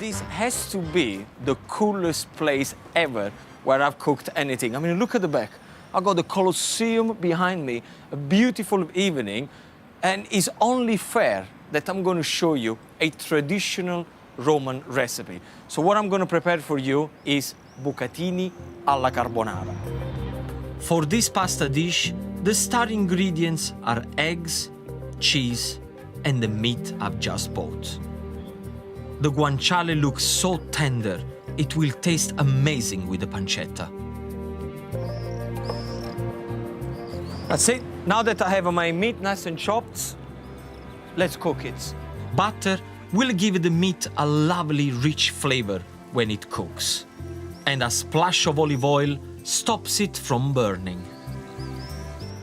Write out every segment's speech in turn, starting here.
This has to be the coolest place ever where I've cooked anything. I mean, look at the back. I've got the Colosseum behind me, a beautiful evening, and it's only fair that I'm going to show you a traditional Roman recipe. So what I'm going to prepare for you is bucatini alla carbonara. For this pasta dish, the star ingredients are eggs, cheese, and the meat I've just bought. The guanciale looks so tender, it will taste amazing with the pancetta. That's it. Now that I have my meat nice and chopped, let's cook it. Butter will give the meat a lovely rich flavor when it cooks. And a splash of olive oil stops it from burning.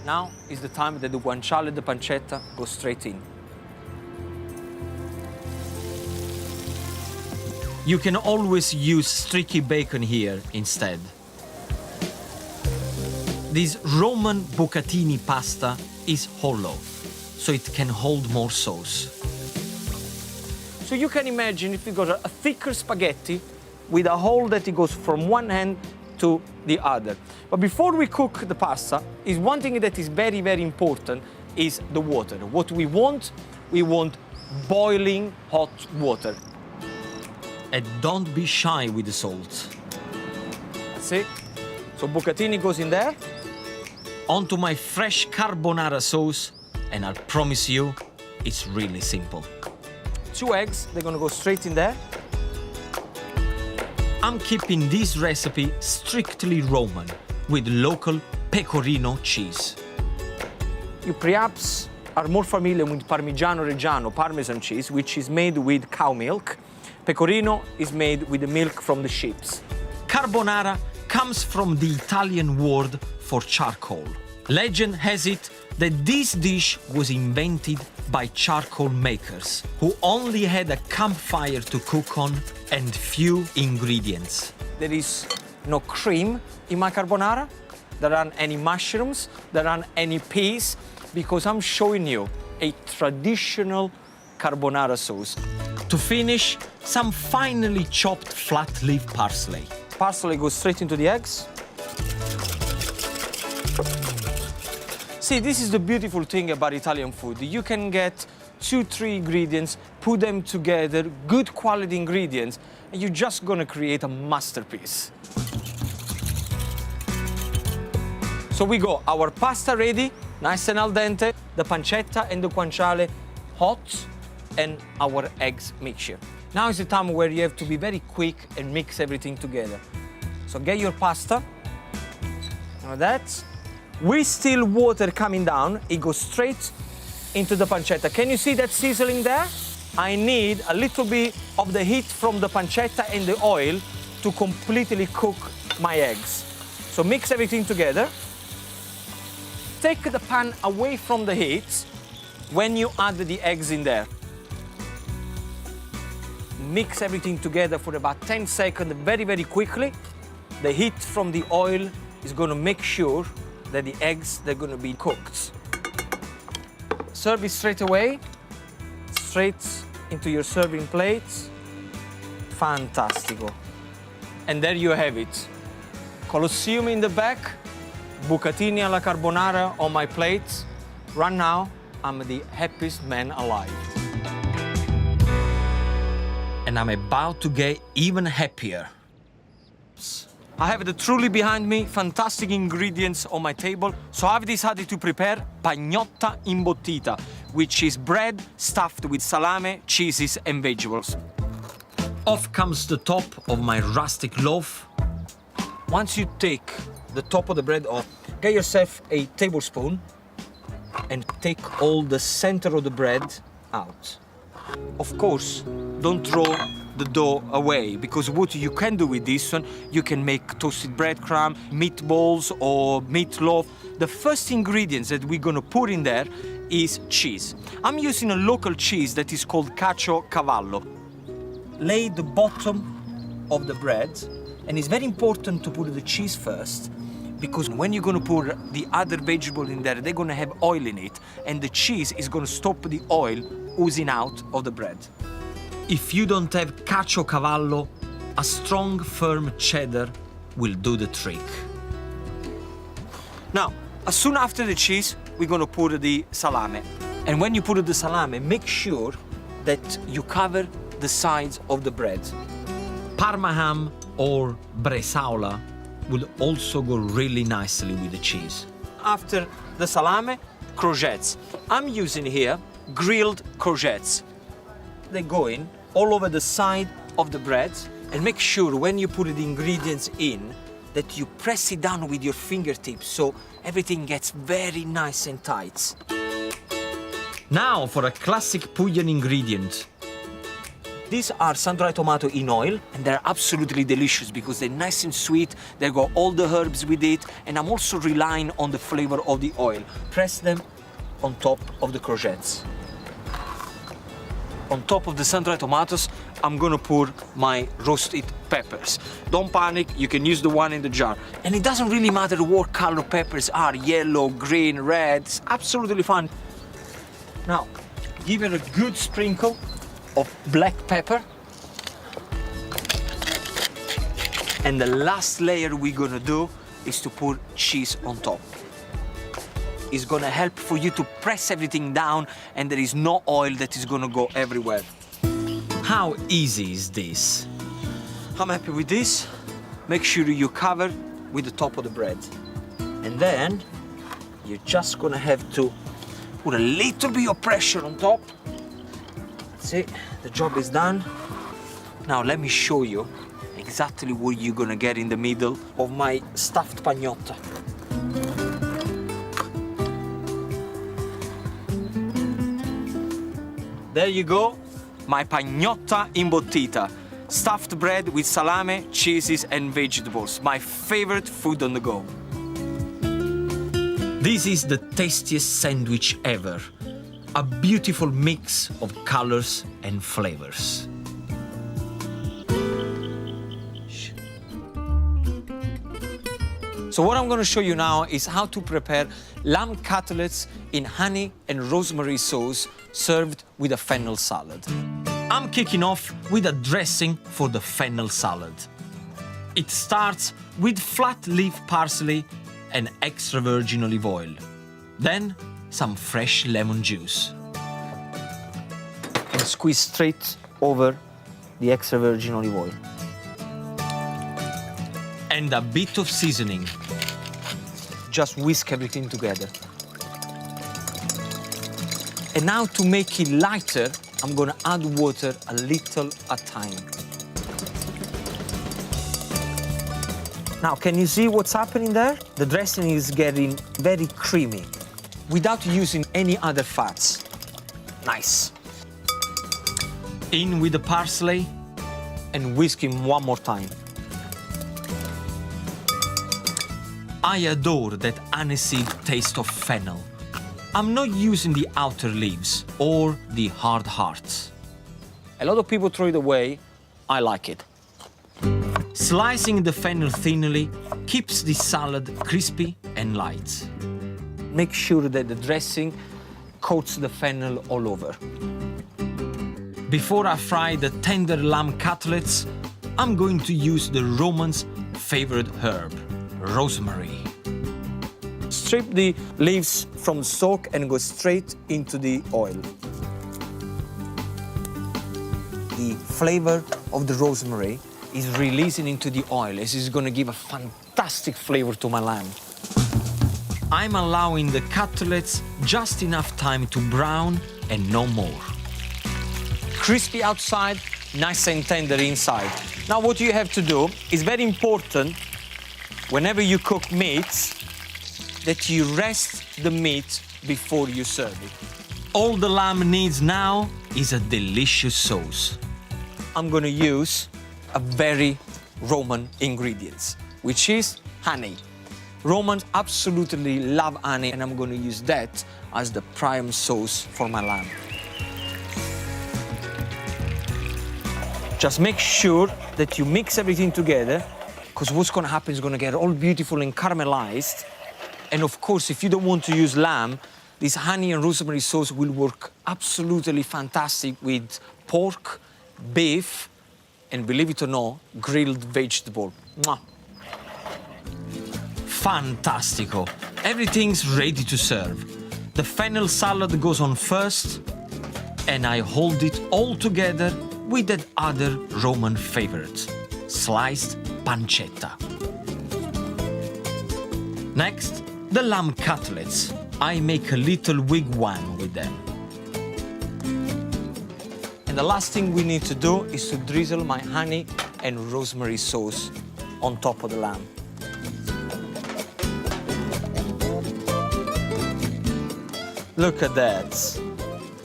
Now is the time that the guanciale and the pancetta go straight in. You can always use streaky bacon here instead. This Roman bucatini pasta is hollow, so it can hold more sauce. So you can imagine if you got a thicker spaghetti with a hole that it goes from one end to the other. But before we cook the pasta, is one thing that is very, very important is the water. What we want boiling hot water. And don't be shy with the salt. See? So bucatini goes in there. Onto my fresh carbonara sauce, and I'll promise you, it's really simple. 2 eggs, they're gonna go straight in there. I'm keeping this recipe strictly Roman, with local pecorino cheese. You perhaps are more familiar with Parmigiano Reggiano, Parmesan cheese, which is made with cow milk. Pecorino is made with the milk from the sheep. Carbonara comes from the Italian word for charcoal. Legend has it that this dish was invented by charcoal makers who only had a campfire to cook on and few ingredients. There is no cream in my carbonara, there aren't any mushrooms, there aren't any peas, because I'm showing you a traditional carbonara sauce. To finish, some finely chopped flat leaf parsley. Parsley goes straight into the eggs. See, this is the beautiful thing about Italian food. You can get 2-3 ingredients, put them together, good quality ingredients, and you're just gonna create a masterpiece. So we go, our pasta ready, nice and al dente, the pancetta and the guanciale hot, and our eggs mixture. Now is the time where you have to be very quick and mix everything together. So get your pasta, now that. With still water coming down, it goes straight into the pancetta. Can you see that sizzling there? I need a little bit of the heat from the pancetta and the oil to completely cook my eggs. So mix everything together. Take the pan away from the heat when you add the eggs in there. Mix everything together for about 10 seconds, very, very quickly. The heat from the oil is going to make sure that the eggs, they're going to be cooked. Serve it straight away, straight into your serving plate. Fantastico. And there you have it. Colosseum in the back, bucatini alla carbonara on my plate. Right now, I'm the happiest man alive. And I'm about to get even happier. I have the truly behind me fantastic ingredients on my table, so I've decided to prepare pagnotta imbottita, which is bread stuffed with salame, cheeses and vegetables. Off comes the top of my rustic loaf. Once you take the top of the bread off, get yourself a tablespoon and take all the center of the bread out. Of course, don't throw the dough away, because what you can do with this one, you can make toasted breadcrumb, meatballs or meatloaf. The first ingredients that we're gonna put in there is cheese. I'm using a local cheese that is called Caciocavallo. Lay the bottom of the bread, and it's very important to put the cheese first, because when you're gonna put the other vegetable in there, they're gonna have oil in it, and the cheese is gonna stop the oil oozing out of the bread. If you don't have caciocavallo, a strong, firm cheddar will do the trick. Now, as soon after the cheese, we're gonna put the salame. And when you put the salame, make sure that you cover the sides of the bread. Parma ham or bresaola will also go really nicely with the cheese. After the salame, courgettes. I'm using here grilled courgettes. They go in all over the side of the bread, and make sure when you put the ingredients in that you press it down with your fingertips so everything gets very nice and tight. Now for a classic Puglian ingredient. These are sun-dried tomato in oil, and they're absolutely delicious because they're nice and sweet, they got all the herbs with it, and I'm also relying on the flavor of the oil. Press them on top of the courgettes. On top of the sun-dried tomatoes, I'm gonna pour my roasted peppers. Don't panic, you can use the one in the jar. And it doesn't really matter what color peppers are, yellow, green, red, it's absolutely fine. Now, give it a good sprinkle of black pepper. And the last layer we're gonna do is to pour cheese on top. It's gonna help for you to press everything down and there is no oil that is gonna go everywhere. How easy is this? I'm happy with this. Make sure you cover with the top of the bread. And then you're just gonna have to put a little bit of pressure on top. That's it, the job is done. Now let me show you exactly what you're gonna get in the middle of my stuffed pagnotta. There you go, my pagnotta imbottita. Stuffed bread with salame, cheeses and vegetables. My favorite food on the go. This is the tastiest sandwich ever. A beautiful mix of colors and flavors. So what I'm going to show you now is how to prepare lamb cutlets in honey and rosemary sauce served with a fennel salad. I'm kicking off with a dressing for the fennel salad. It starts with flat leaf parsley and extra virgin olive oil. Then some fresh lemon juice. And squeeze straight over the extra virgin olive oil. And a bit of seasoning. Just whisk everything together. And now to make it lighter, I'm gonna add water a little at a time. Now, can you see what's happening there? The dressing is getting very creamy without using any other fats. Nice. In with the parsley and whisking one more time. I adore that anisey taste of fennel. I'm not using the outer leaves or the hard hearts. A lot of people throw it away. I like it. Slicing the fennel thinly keeps the salad crispy and light. Make sure that the dressing coats the fennel all over. Before I fry the tender lamb cutlets, I'm going to use the Romans' favorite herb, rosemary. Strip the leaves from the stalk and go straight into the oil. The flavor of the rosemary is releasing into the oil. This is going to give a fantastic flavor to my lamb. I'm allowing the cutlets just enough time to brown and no more. Crispy outside, nice and tender inside. Now what you have to do is very important whenever you cook meats that you rest the meat before you serve it. All the lamb needs now is a delicious sauce. I'm going to use a very Roman ingredient, which is honey. Romans absolutely love honey, and I'm going to use that as the prime sauce for my lamb. Just make sure that you mix everything together, because what's going to happen is going to get all beautiful and caramelized. And of course, if you don't want to use lamb, this honey and rosemary sauce will work absolutely fantastic with pork, beef, and believe it or not, grilled vegetable. Mwah. Fantastico. Everything's ready to serve. The fennel salad goes on first, and I hold it all together with that other Roman favorite, sliced pancetta. Next, the lamb cutlets. I make a little wigwam with them. And the last thing we need to do is to drizzle my honey and rosemary sauce on top of the lamb. Look at that.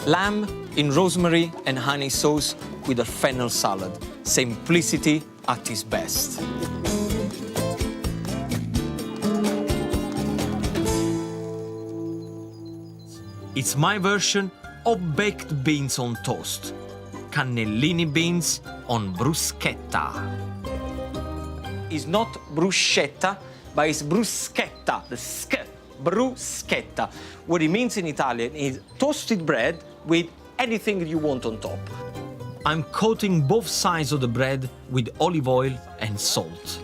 Lamb in rosemary and honey sauce with a fennel salad. Simplicity at its best. It's my version of baked beans on toast. Cannellini beans on bruschetta. It's not bruschetta, but it's bruschetta, the sk, bruschetta. What it means in Italian is toasted bread with anything you want on top. I'm coating both sides of the bread with olive oil and salt.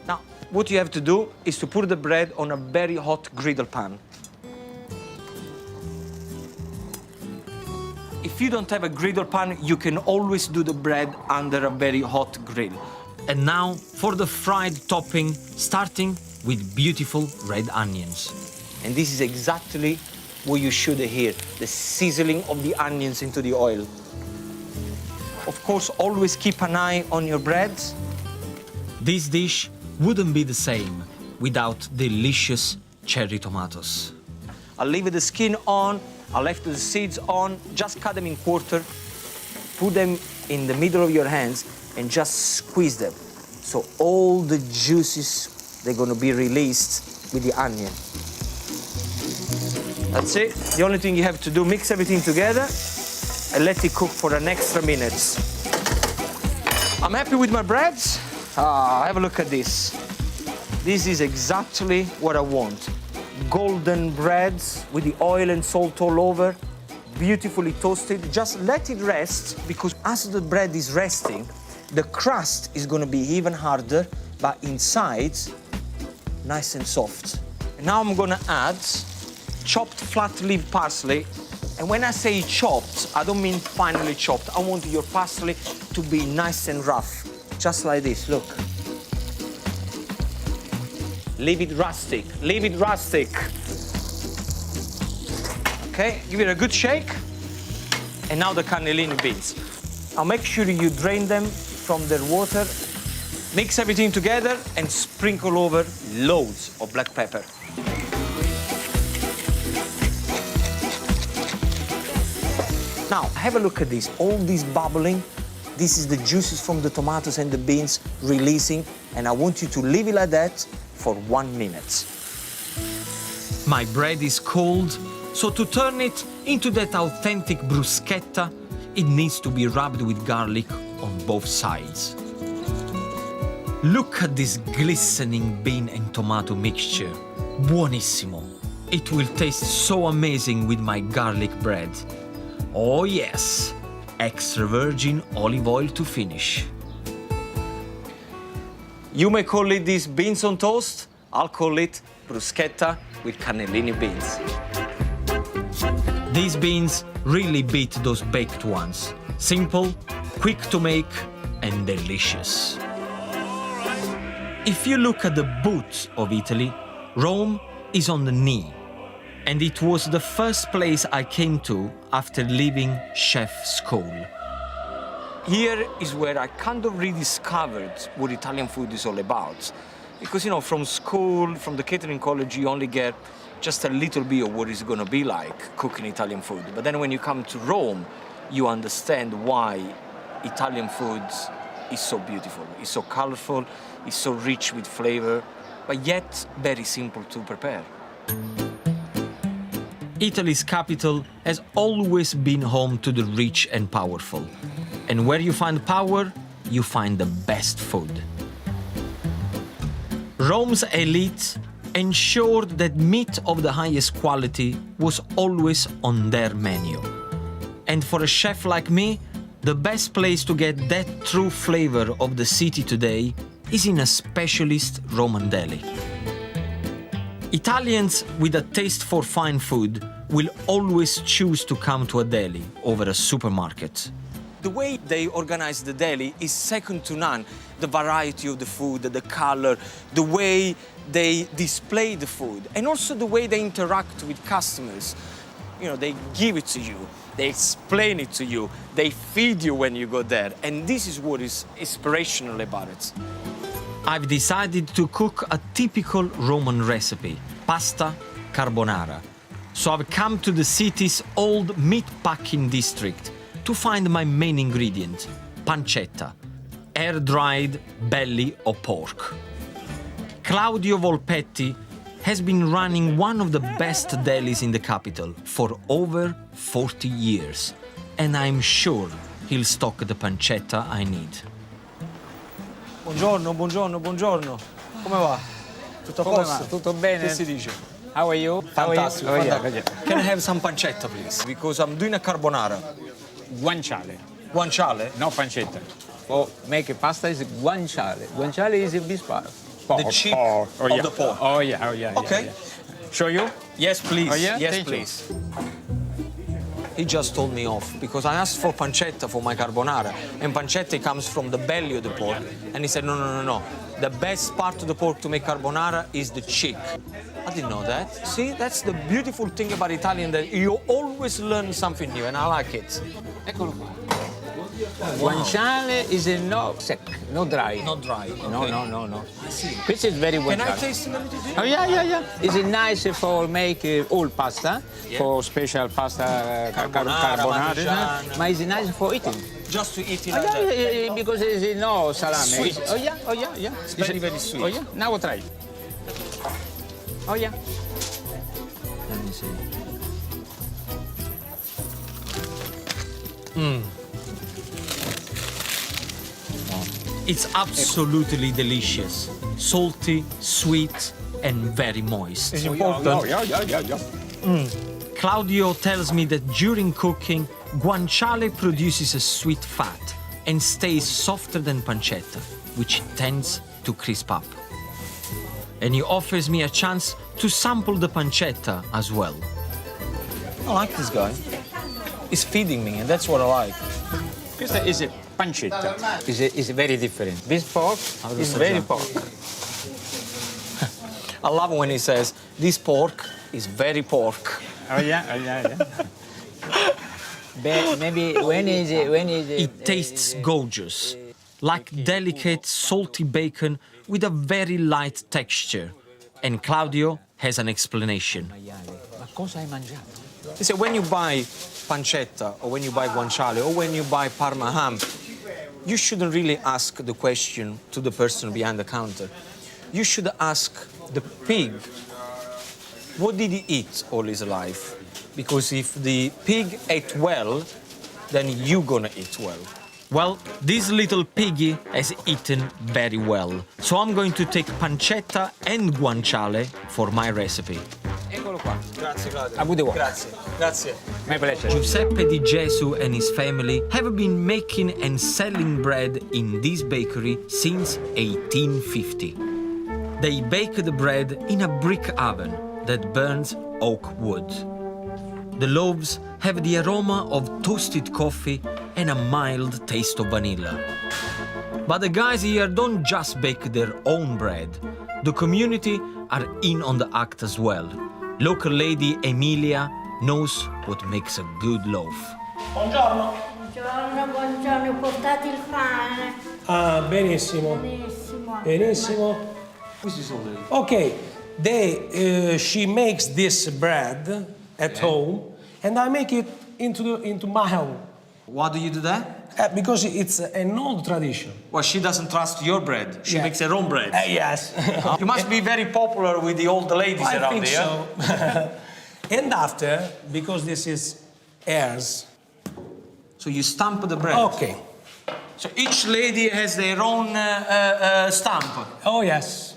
Now, what you have to do is to put the bread on a very hot griddle pan. If you don't have a griddle pan, you can always do the bread under a very hot grill. And now for the fried topping, starting with beautiful red onions. And this is exactly what you should hear, the sizzling of the onions into the oil. Of course, always keep an eye on your breads. This dish wouldn't be the same without delicious cherry tomatoes. I'll leave the skin on, I left the seeds on, just cut them in quarter, put them in the middle of your hands and just squeeze them. So all the juices, they're gonna be released with the onion. That's it. The only thing you have to do, mix everything together and let it cook for an extra minute. I'm happy with my breads. Have a look at this. This is exactly what I want. Golden breads with the oil and salt all over, beautifully toasted. Just let it rest, because as the bread is resting, the crust is going to be even harder, but inside, nice and soft. And now I'm going to add chopped flat leaf parsley. And when I say chopped, I don't mean finely chopped. I want your parsley to be nice and rough, just like this, look. Leave it rustic, leave it rustic. Okay, give it a good shake. And now the cannellini beans. Now make sure you drain them from their water. Mix everything together and sprinkle over loads of black pepper. Now, have a look at this, all this bubbling. This is the juices from the tomatoes and the beans releasing, and I want you to leave it like that for 1 minute. My bread is cold, so to turn it into that authentic bruschetta, it needs to be rubbed with garlic on both sides. Look at this glistening bean and tomato mixture. Buonissimo. It will taste so amazing with my garlic bread. Oh yes, extra virgin olive oil to finish. You may call it these beans on toast. I'll call it bruschetta with cannellini beans. These beans really beat those baked ones. Simple, quick to make, and delicious. If you look at the boot of Italy, Rome is on the knee. And it was the first place I came to after leaving chef school. Here is where I kind of rediscovered what Italian food is all about. Because, you know, from school, from the catering college, you only get just a little bit of what it's going to be like cooking Italian food. But then when you come to Rome, you understand why Italian food is so beautiful. It's so colorful, it's so rich with flavor, but yet very simple to prepare. Italy's capital has always been home to the rich and powerful. And where you find power, you find the best food. Rome's elite ensured that meat of the highest quality was always on their menu. And for a chef like me, The best place to get that true flavor of the city today is in a specialist Roman deli. Italians with a taste for fine food will always choose to come to a deli over a supermarket. The way they organize the deli is second to none. The variety of the food, the color, the way they display the food, and also the way they interact with customers. You know, they give it to you, they explain it to you, they feed you when you go there, and this is what is inspirational about it. I've decided to cook a typical Roman recipe, pasta carbonara. So I've come to the city's old meat-packing district to find my main ingredient, pancetta, air-dried belly of pork. Claudio Volpetti has been running one of the best delis in the capital for over 40 years, and I'm sure he'll stock the pancetta I need. Buongiorno, buongiorno, buongiorno. Come va? Tutto a posto? Tutto bene? Che si dice? How are you? Fantastico, How are you? fantastico. Can I have some pancetta, please? Because I'm doing a carbonara. Guanciale, Guanciale? no pancetta. For make a pasta is guanciale. Guanciale is this part. Pork, The cheek pork. Oh, of yeah. the pork. Oh yeah, oh yeah. Okay. Yeah, yeah. Show you? Yes, please. Oh, yeah? Yes, Thank you. please. He just told me off because I asked for pancetta for my carbonara, and pancetta comes from the belly of the pork. And he said, no, no, no, no. The best part of the pork to make carbonara is the cheek. I didn't know that. See, that's the beautiful thing about Italian, that you always learn something new, and I like it. Eccolo qua. Guanciale is a no sec, no dry. Not dry. No, okay. no, no, no. I see. This is very guanciale. Can I taste a little bit? Oh yeah, yeah, yeah. It's nice for make all pasta, Yeah. for special pasta Carbonara, carbonara. But it's nice for eating. Just to eat it Oh like yeah, that. yeah, yeah, because it's no salami. Sweet. Oh yeah, oh yeah, yeah. It's very, very sweet. Oh yeah, now we'll try. Oh yeah. Let me see. It's absolutely delicious. Salty, sweet, and very moist. It's important. Yeah, yeah, yeah, yeah. Claudio tells me that during cooking, guanciale produces a sweet fat and stays softer than pancetta, which tends to crisp up. And he offers me a chance to sample the pancetta as well. I like this guy. He's feeding me, and that's what I like. This is a pancetta. It's very different. This pork is very pork. I love when he says, this pork is very pork. Oh yeah, oh yeah, yeah. Maybe when is it? It tastes gorgeous, like delicate, salty bacon with a very light texture. And Claudio has an explanation. Ma cosa hai mangiato? He said, when you buy pancetta, or when you buy guanciale, or when you buy Parma ham, you shouldn't really ask the question to the person behind the counter. You should ask the pig, what did he eat all his life? Because if the pig ate well, then you're gonna eat well. Well, this little piggy has eaten very well. So I'm going to take pancetta and guanciale for my recipe. Eccolo qua. Grazie, Claudio. A good work. Grazie. Grazie. My pleasure. Giuseppe Di Gesù and his family have been making and selling bread in this bakery since 1850. They bake the bread in a brick oven that burns oak wood. The loaves have the aroma of toasted coffee and a mild taste of vanilla. But the guys here don't just bake their own bread. The community are in on the act as well. Local lady Emilia knows what makes a good loaf. Buongiorno. Buongiorno, buongiorno, portate il pane. Ah, benissimo. Benissimo. Benissimo. Okay, she makes this bread at home, and I make it into my home Why do you do that? because it's an old tradition. Well, she doesn't trust your bread. She Yeah. makes her own bread. Yes. You must be very popular with the old ladies I around think here. so. And after, because this is heirs. So you stamp the bread. Okay. So each lady has their own stamp. Oh yes.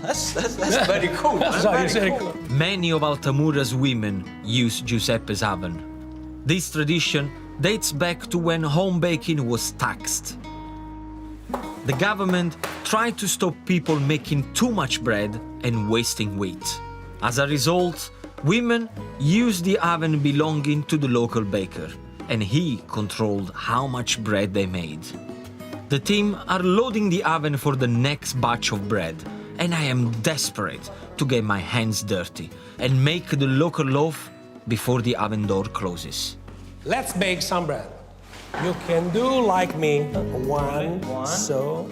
That's very cool. That's Sorry, very very cool. Many of Altamura's women use Giuseppe's oven. This tradition dates back to when home baking was taxed. The government tried to stop people making too much bread and wasting wheat. As a result, women used the oven belonging to the local baker, and he controlled how much bread they made. The team are loading the oven for the next batch of bread, and I am desperate to get my hands dirty and make the local loaf before the oven door closes. Let's bake some bread. You can do like me. One, so,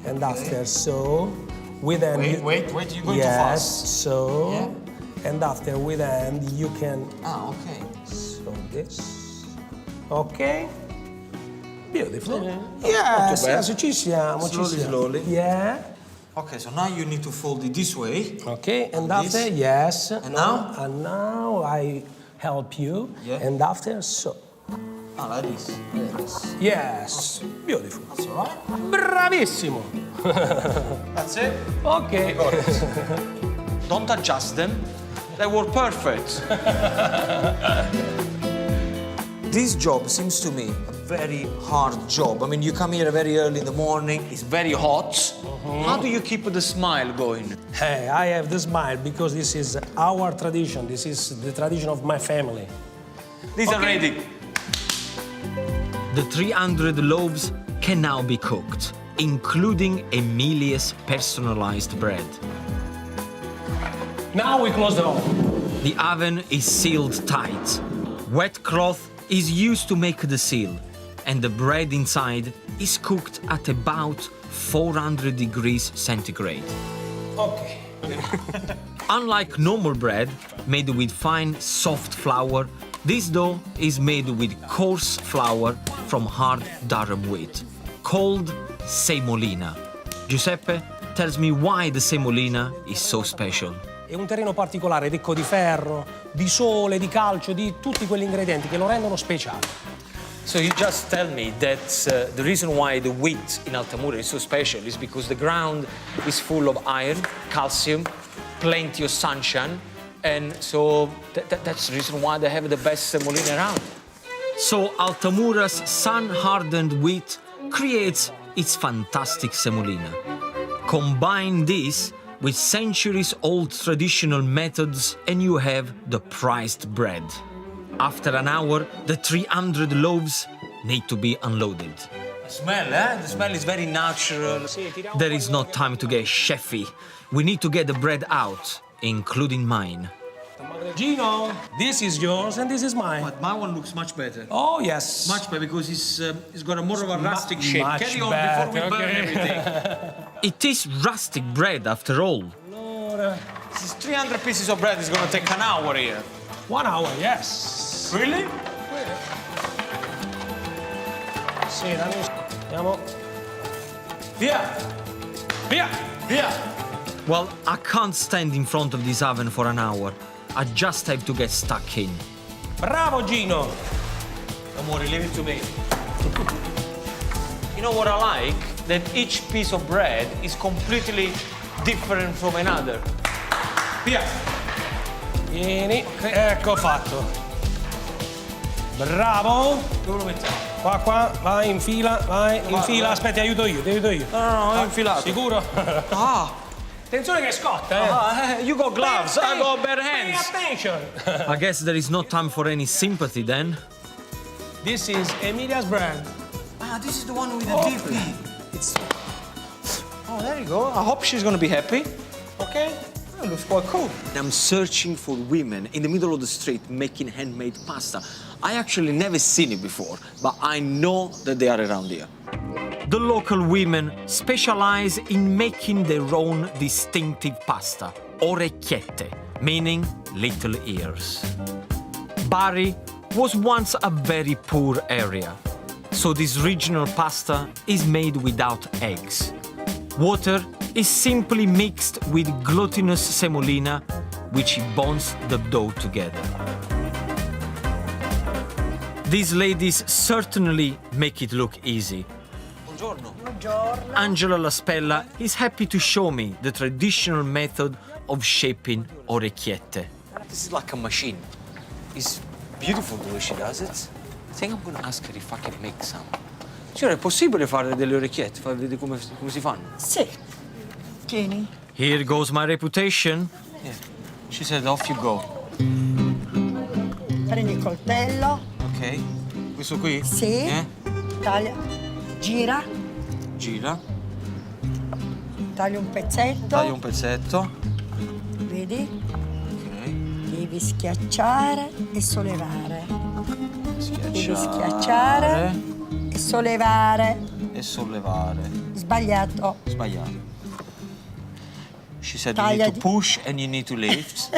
and after so, with hand. Wait, you're going too yes, fast. so, Yeah. and after with hand you can. Ah, okay. So this. Okay. Beautiful. Not Yes, too bad. yes, ci siamo, Slowly. Yeah. Okay, so now you need to fold it this way. Okay, and Like after, this? yes. And now? And now I help you. Yeah. And after, so. Ah, like this. Yes. Beautiful. That's all right. Bravissimo. That's it. Okay. Don't adjust them. They were perfect. This job seems to me a very hard job. I mean, you come here very early in the morning, it's very hot. How do you keep the smile going? Hey, I have the smile because this is our tradition. This is the tradition of my family. These are ready. The 300 loaves can now be cooked, including Emilia's personalized bread. Now we close the oven. The oven is sealed tight. Wet cloth is used to make the seal, and the bread inside is cooked at about 400 degrees centigrade. Okay. Unlike normal bread, made with fine, soft flour, this dough is made with coarse flour from hard durum wheat, called semolina. Giuseppe tells me why the semolina is so special. È un terreno particolare, ricco di ferro, di sole, di calcio, di tutti quegli ingredienti che lo rendono speciale. So you just tell me that the reason why the wheat in Altamura is so special is because the ground is full of iron, calcium, plenty of sunshine, and so that's the reason why they have the best semolina around. So Altamura's sun-hardened wheat creates its fantastic semolina. Combine this with centuries-old traditional methods and you have the prized bread. After an hour, the 300 loaves need to be unloaded. The smell, eh? The smell is very natural. There is no time to get chefy. We need to get the bread out, including mine. Gino, this is yours and this is mine. But my one looks much better. Oh, yes. Much better because it's got a more of a rustic shape. much Carry on better, before we burn okay. everything. It is rustic bread after all. Nora. This is 300 pieces of bread is going to take an hour here. 1 hour, yes. Really? Sì, dammi. Andiamo. Via! Via! Via! Well, I can't stand in front of this oven for an hour. I just have to get stuck in. Bravo, Gino. Don't worry, leave it to me. You know what I like? That each piece of bread is completely different from another. Via! Vieni. Ecco fatto. Bravo. Dove lo mettiamo? Qua, vai, in fila, vai, in fila. Aspetti, aiuto io, ti aiuto io. No, è infilato. Sicuro? Ah, Attenzione che scotta, you got gloves, I got bare Pay hands. attention. I guess there is no time for any sympathy then. This is Emilia's brand. Ah, this is the one with the Oh. deep leaf. It's... Oh, there you go. I hope she's going to be happy. Okay? It looks quite cool. I'm searching for women in the middle of the street making handmade pasta. I actually never seen it before, but I know that they are around here. The local women specialize in making their own distinctive pasta, orecchiette, meaning little ears. Bari was once a very poor area, so this regional pasta is made without eggs. Water is simply mixed with glutinous semolina, which bonds the dough together. These ladies certainly make it look easy. Buongiorno. Angela La Spella is happy to show me the traditional method of shaping orecchiette. This is like a machine. It's Beautiful the way she does it. I think I'm gonna ask her if I can make some. Signora, è possibile fare delle orecchiette? Far vedere come si fanno? Sì. Tieni. Here goes my reputation. Yeah. She said, off you go. Prendi il coltello. Ok. Questo qui? Sì. Taglia. Gira. Gira. Taglia un pezzetto. Taglia un pezzetto. Vedi? Ok. Devi schiacciare e sollevare. Devi Schiacciare. schiacciare e sollevare. E sollevare. Sbagliato. Sbagliato. She said you Taglia need di- to push and you need to lift.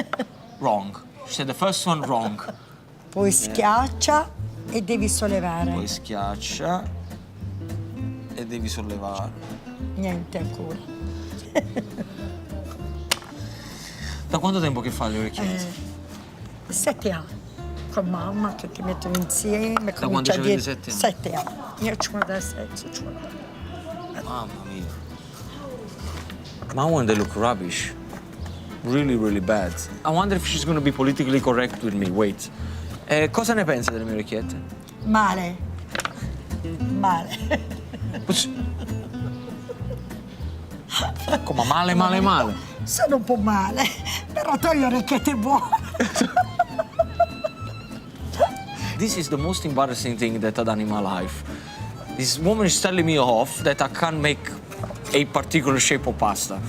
Wrong. She said the first one wrong. Poi schiaccia e devi sollevare. Poi schiaccia e devi sollevare. Niente ancora. Da quanto tempo che fa le orecchiette? 7 anni. Con mamma che ti mettono insieme. Da quando c'avevi 7 anni? 7 anni. Io ho 57, 50. Mamma mia. My one, they look rubbish. Really, really bad. I wonder if she's gonna be politically correct with me. Wait. Cosa ne pensa delle mie orecchiette? Male. Male. Come male, male, male? Sono un po' male, però togli orecchiette buone. This is the most embarrassing thing that I've done in my life. This woman is telling me off that I can't make a particular shape of pasta.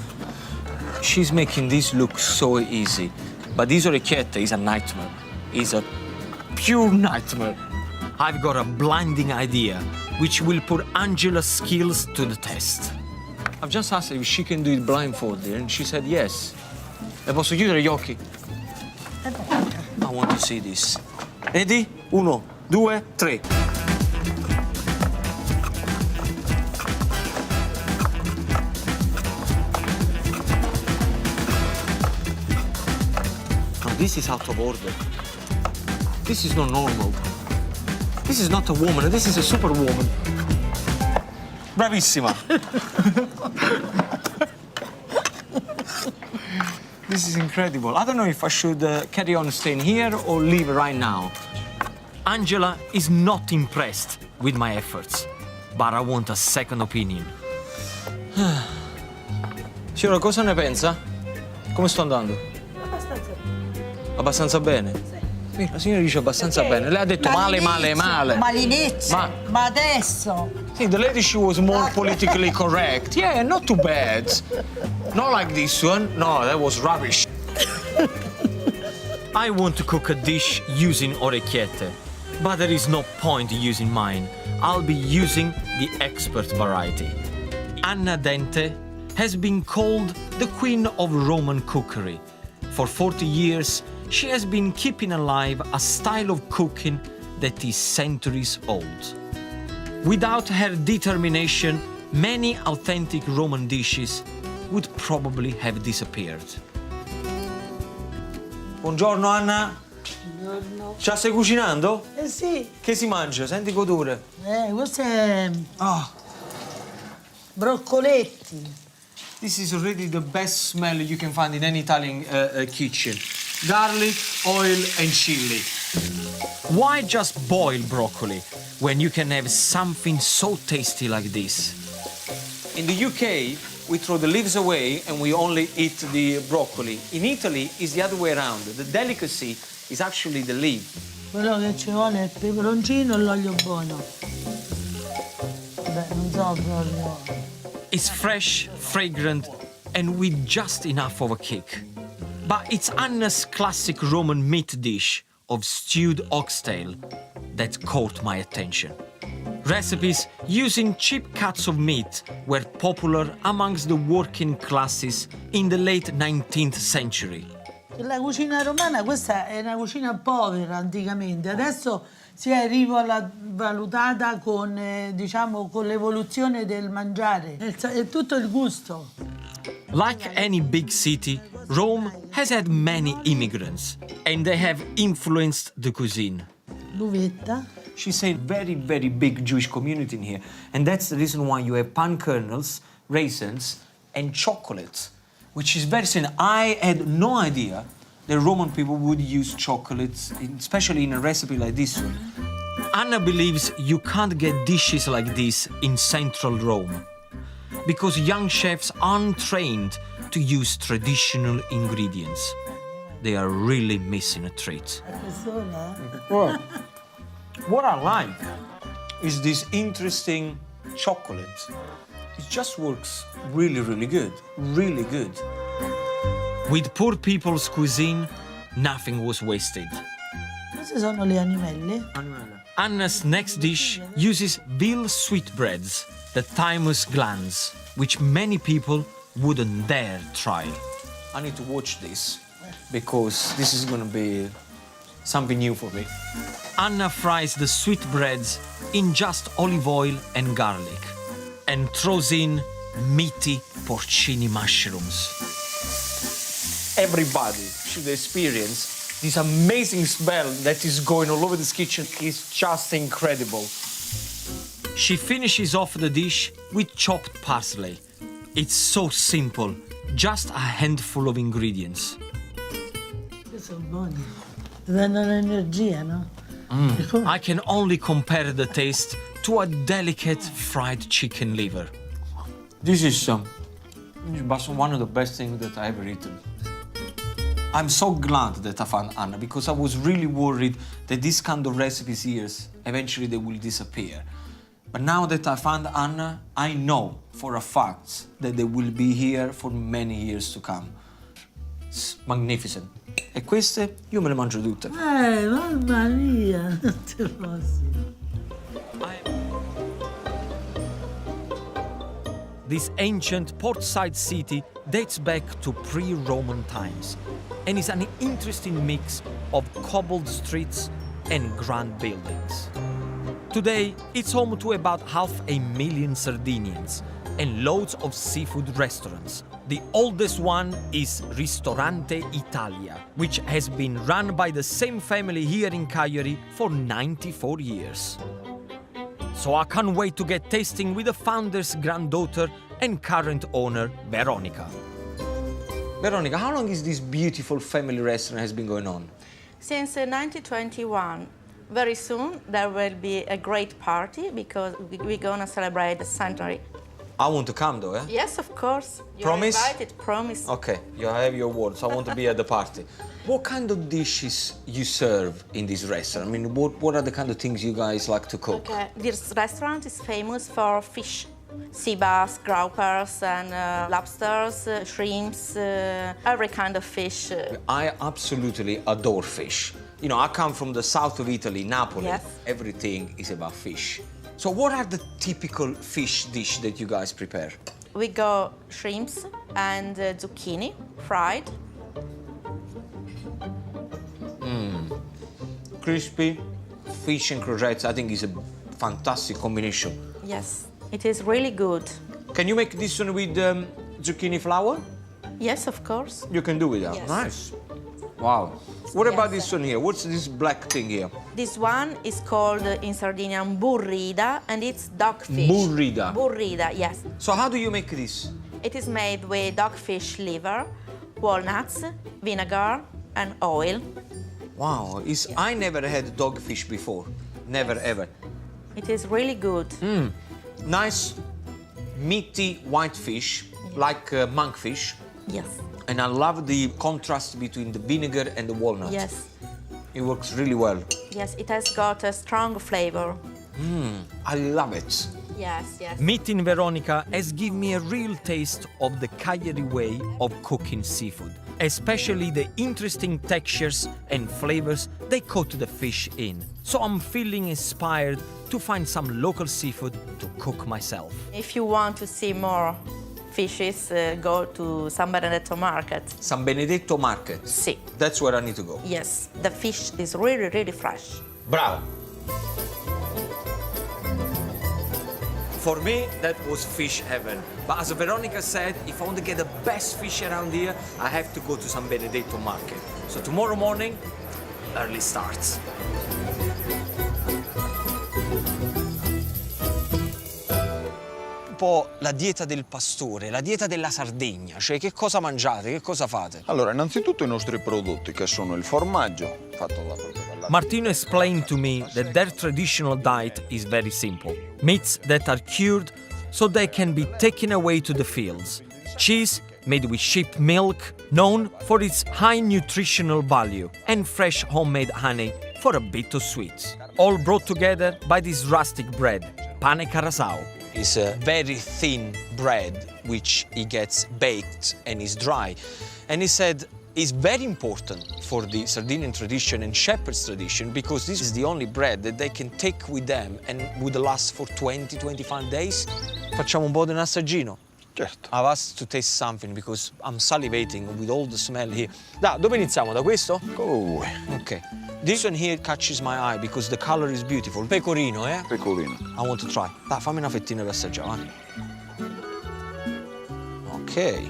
She's making this look so easy. But this orecchiette is a nightmare. It's a pure nightmare. I've got a blinding idea which will put Angela's skills to the test. I've just asked her if she can do it blindfolded and she said yes. Le posso chiudere gli occhi? I want to see this. Ready? 1, 2, 3. No, this is out of order. This is not normal. This is not a woman, this is a superwoman. Bravissima. This is incredible. I don't know if I should carry on staying here or leave right now. Angela is not impressed with my efforts, but I want a second opinion. Signora, cosa ne pensa? Come sto andando? Abbastanza bene. La signora dice abbastanza bene. Lei ha detto male, male, male. Ma all'inizio, ma adesso. See, the lady, she was more politically correct. Yeah, not too bad. Not like this one. No, that was rubbish. I want to cook a dish using orecchiette, but there is no point using mine. I'll be using the expert variety. Anna Dente has been called the queen of Roman cookery. For 40 years, she has been keeping alive a style of cooking that is centuries old. Without her determination, many authentic Roman dishes would probably have disappeared. Buongiorno Anna. Buongiorno. Già stai cucinando? Eh sì, Che si mangia? Senti godure. questo è Oh, broccoletti. this is already the best smell you can find in any Italian kitchen. Garlic, oil and chili. Why just boil broccoli when you can have something so tasty like this? In the UK, we throw the leaves away and we only eat the broccoli. In Italy, it's the other way around. The delicacy is actually the leaf. Quello che ci vuole è il peperoncino e l'olio buono. Beh, non so proprio. It's fresh, fragrant, and with just enough of a kick. But it's Anna's classic Roman meat dish of stewed oxtail that caught my attention. Recipes using cheap cuts of meat were popular amongst the working classes in the late 19th century. La cucina romana, questa è una cucina povera anticamente, adesso si è rivalutata con, diciamo, con l'evoluzione del mangiare, è tutto il gusto. Like any big city, Rome has had many immigrants, and they have influenced the cuisine. L'uvetta. She said very, very big Jewish community in here, and that's the reason why you have pan kernels, raisins, and chocolate, which is very simple. I had no idea the Roman people would use chocolates, especially in a recipe like this one. Anna believes you can't get dishes like this in central Rome because young chefs aren't trained to use traditional ingredients. They are really missing a treat. Well, what I like is this interesting chocolate. It just works really, really good. Really good. With poor people's cuisine, nothing was wasted. Questi sono gli animelli. Anna's next dish uses veal sweetbreads, the thymus glands, which many people wouldn't dare try. I need to watch this because this is gonna be something new for me. Anna fries the sweetbreads in just olive oil and garlic and throws in meaty porcini mushrooms. Everybody should experience this amazing smell that is going all over this kitchen. It's just incredible. She finishes off the dish with chopped parsley. It's so simple, just a handful of ingredients. Sono buoni. Ti danno energia, no? I can only compare the taste to a delicate fried chicken liver. This is one of the best things that I ever eaten. I'm so glad that I found Anna because I was really worried that this kind of recipes here, eventually they will disappear. But now that I found Anna, I know for a fact that they will be here for many years to come. It's magnificent. E queste io me le mangio tutte. Mamma mia, non te posso. This ancient portside city dates back to pre-Roman times and is an interesting mix of cobbled streets and grand buildings. Today, it's home to about 500,000 Sardinians and loads of seafood restaurants. The oldest one is Ristorante Italia, which has been run by the same family here in Cagliari for 94 years. So I can't wait to get tasting with the founder's granddaughter and current owner, Veronica. Veronica, how long is this beautiful family restaurant has been going on? Since 1921. Very soon there will be a great party because we're gonna celebrate the centenary. I want to come though, eh? Yes, of course. You're Promise? invited, promise. Okay, you have your word, so I want to be at the party. What kind of dishes you serve in this restaurant? I mean, what are the kind of things you guys like to cook? Okay. This restaurant is famous for fish. Sea bass, groupers and lobsters, shrimps, every kind of fish. I absolutely adore fish. You know, I come from the south of Italy, Napoli. Yes. Everything is about fish. So what are the typical fish dish that you guys prepare? We go shrimps and zucchini, fried. Crispy fish and croquettes, I think is a fantastic combination. Yes, it is really good. Can you make this one with zucchini flour? Yes, of course. You can do it, yeah. Yes. Nice. Wow. What about Yes. this one here? What's this black thing here? This one is called in Sardinian burrida and it's dogfish. Burrida. Burrida, yes. So how do you make this? It is made with dogfish liver, walnuts, vinegar and oil. Wow, I never had dogfish before. Never, ever. It is really good. Nice, meaty white fish, like monkfish. Yes, And I love the contrast between the vinegar and the walnut. yes, It works really well. yes. It has got a strong flavor. I love it. Yes, yes. Meeting Veronica has given me a real taste of the Cagliari way of cooking seafood, especially the interesting textures and flavors they coat the fish in. So I'm feeling inspired to find some local seafood to cook myself. If you want to see more fishes, go to San Benedetto Market. San Benedetto Market. Sì. That's where I need to go. Yes, the fish is really, really fresh. Bravo. For me, that was fish heaven. But as Veronica said, if I want to get the best fish around here, I have to go to San Benedetto Market. So tomorrow morning, early starts. po' la dieta del pastore, la dieta della Sardegna, cioè che cosa mangiate, che cosa fate? Allora, innanzitutto i nostri prodotti, che sono il formaggio, fatto dalla Martino explained to me that their traditional diet is very simple. Meats that are cured so they can be taken away to the fields. Cheese made with sheep milk, known for its high nutritional value, and fresh homemade honey for a bit of sweet. All brought together by this rustic bread, pane carasau. It's a very thin bread which he gets baked and is dry. And he said it's very important for the Sardinian tradition and shepherd's tradition because this is the only bread that they can take with them and would last for 20-25 days. Facciamo un po' di un assaggino. Certo. I've asked to taste something because I'm salivating with all the smell here. Dove iniziamo? Da questo? Oh, Ok. This one here catches my eye because the color is beautiful. Pecorino, eh? pecorino. I want to try. Dai, fammi una fettina per assaggiare. Ok.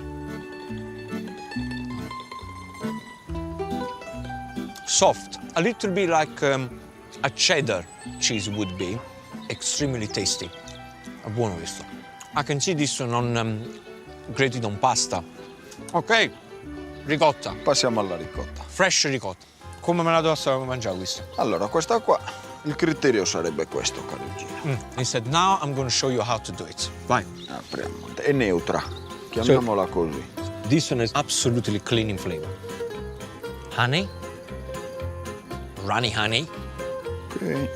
Soft. A little bit like a cheddar cheese would be. Extremely tasty. È buono questo. I can see this one on grated on pasta. Ok. Ricotta. Passiamo alla ricotta. Fresh ricotta. Come me la devo mangiare questa? Allora, questa qua, il criterio sarebbe questo, caro Gino. He said, now I'm going to show you how to do it. Vai. Apriamo. È neutra, chiamiamola così. This one is absolutely clean in flavor. Honey. Runny honey. Ok.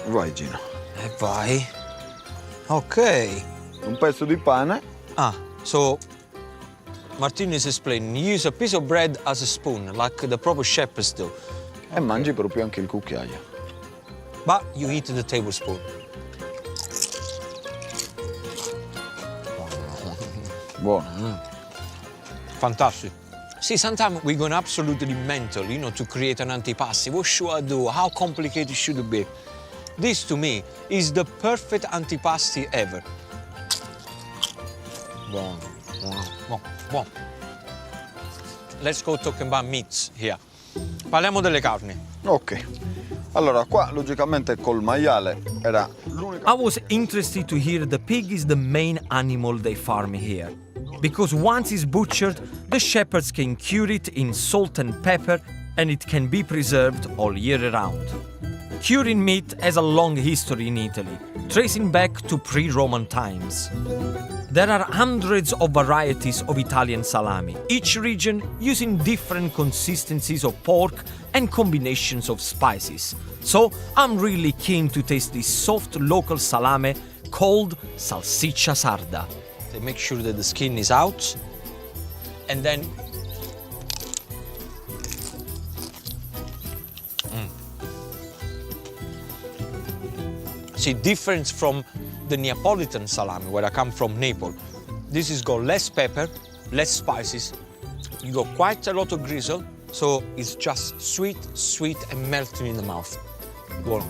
Vai, Gino. E vai. Ok. Un pezzo di pane. So Martino is explaining, you use a piece of bread as a spoon, like the proper shepherds do. E mangi proprio anche il cucchiaio. But you eat the tablespoon. Buono. Fantastic. See, sometimes we're going absolutely mental, to create an antipasti. What should I do? How complicated should it be? This, to me, is the perfect antipasti ever. Buono. Let's go talking about meats here. Parliamo delle carni. Ok. Allora, qua logicamente col maiale era l'unica... I was interested to hear the pig is the main animal they farm here. Because once it's butchered, the shepherds can cure it in salt and pepper and it can be preserved all year round. Curing meat has a long history in Italy, tracing back to pre-Roman times. There are hundreds of varieties of Italian salami, each region using different consistencies of pork and combinations of spices. So I'm really keen to taste this soft local salame called salsiccia sarda. They make sure that the skin is out and then See, different from the Neapolitan salami, where I come from, Naples. This has got less pepper, less spices. You got quite a lot of grizzle, so it's just sweet, and melting in the mouth. Buono.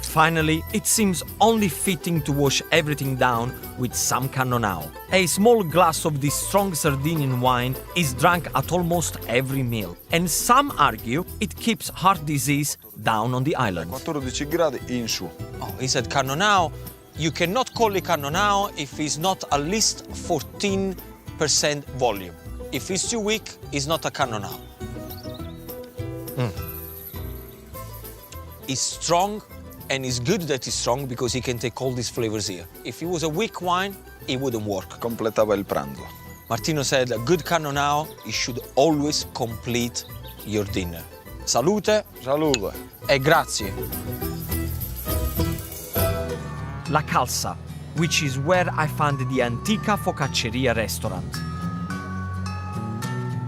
Finally, it seems only fitting to wash everything down with some cannonau. A small glass of this strong Sardinian wine is drunk at almost every meal, and some argue it keeps heart disease down on the island. 14 gradi in su. Oh, he said cannonau. You cannot call it cannonau if it's not at least 14% volume. If it's too weak, it's not a cannonau. It's strong, and it's good that it's strong because he can take all these flavors here. If it was a weak wine, it wouldn't work. Completava il pranzo. Martino said a good cannonau, it should always complete your dinner. Salute. Salute. E grazie. La Calza, which is where I found the Antica Focacceria restaurant.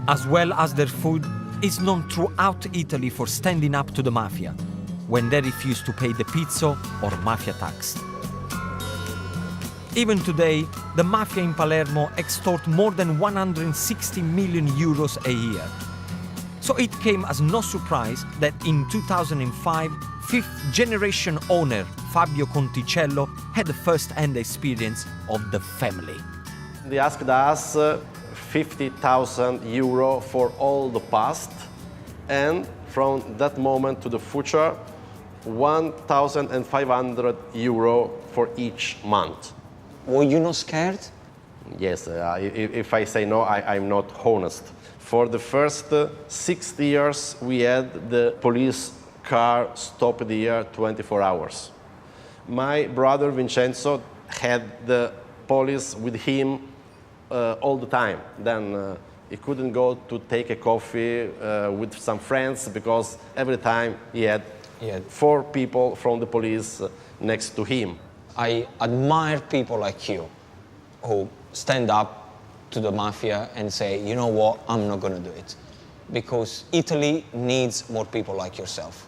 As well as their food is known throughout Italy for standing up to the mafia when they refuse to pay the pizzo or mafia tax. Even today, the mafia in Palermo extort more than 160 million euros a year. So it came as no surprise that in 2005, fifth-generation owner Fabio Conticello had the first-hand experience of the family. They asked us 50,000 euro for all the past, and from that moment to the future, 1,500 euro for each month. Were you not scared? Yes, if I say no, I'm not honest. For the first 6 years, we had the police car stopped here 24 hours. My brother Vincenzo had the police with him all the time. Then he couldn't go to take a coffee with some friends because every time he had 4 people from the police next to him. I admire people like you who stand up to the mafia and say, you know what, I'm not going to do it. Because Italy needs more people like yourself.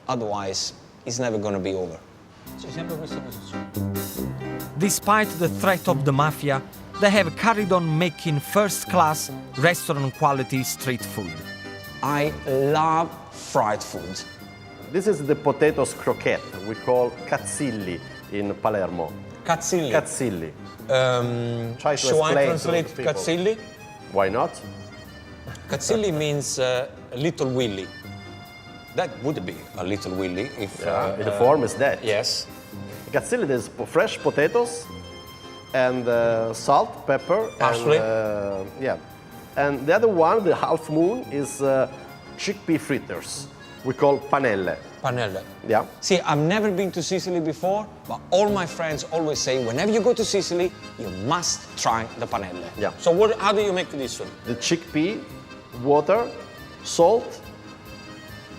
Otherwise, it's never going to be over. Despite the threat of the mafia, they have carried on making first-class, restaurant-quality street food. I love fried food. This is the potatoes croquette we call cazzilli in Palermo. Cazzilli. Cazzilli. Try to Shall I explain translate to people. cazzilli? Why not? Cazzilli means little willy. That would be a little willy if... The form is that. Yes. Cazzilli is fresh potatoes and salt, pepper, Parsley. and yeah. And the other one, the half moon, is chickpea fritters. We call panelle. Panelle. Yeah. See, I've never been to Sicily before, but all my friends always say, whenever you go to Sicily, you must try the panelle. Yeah. So how do you make this one? The chickpea, water, salt.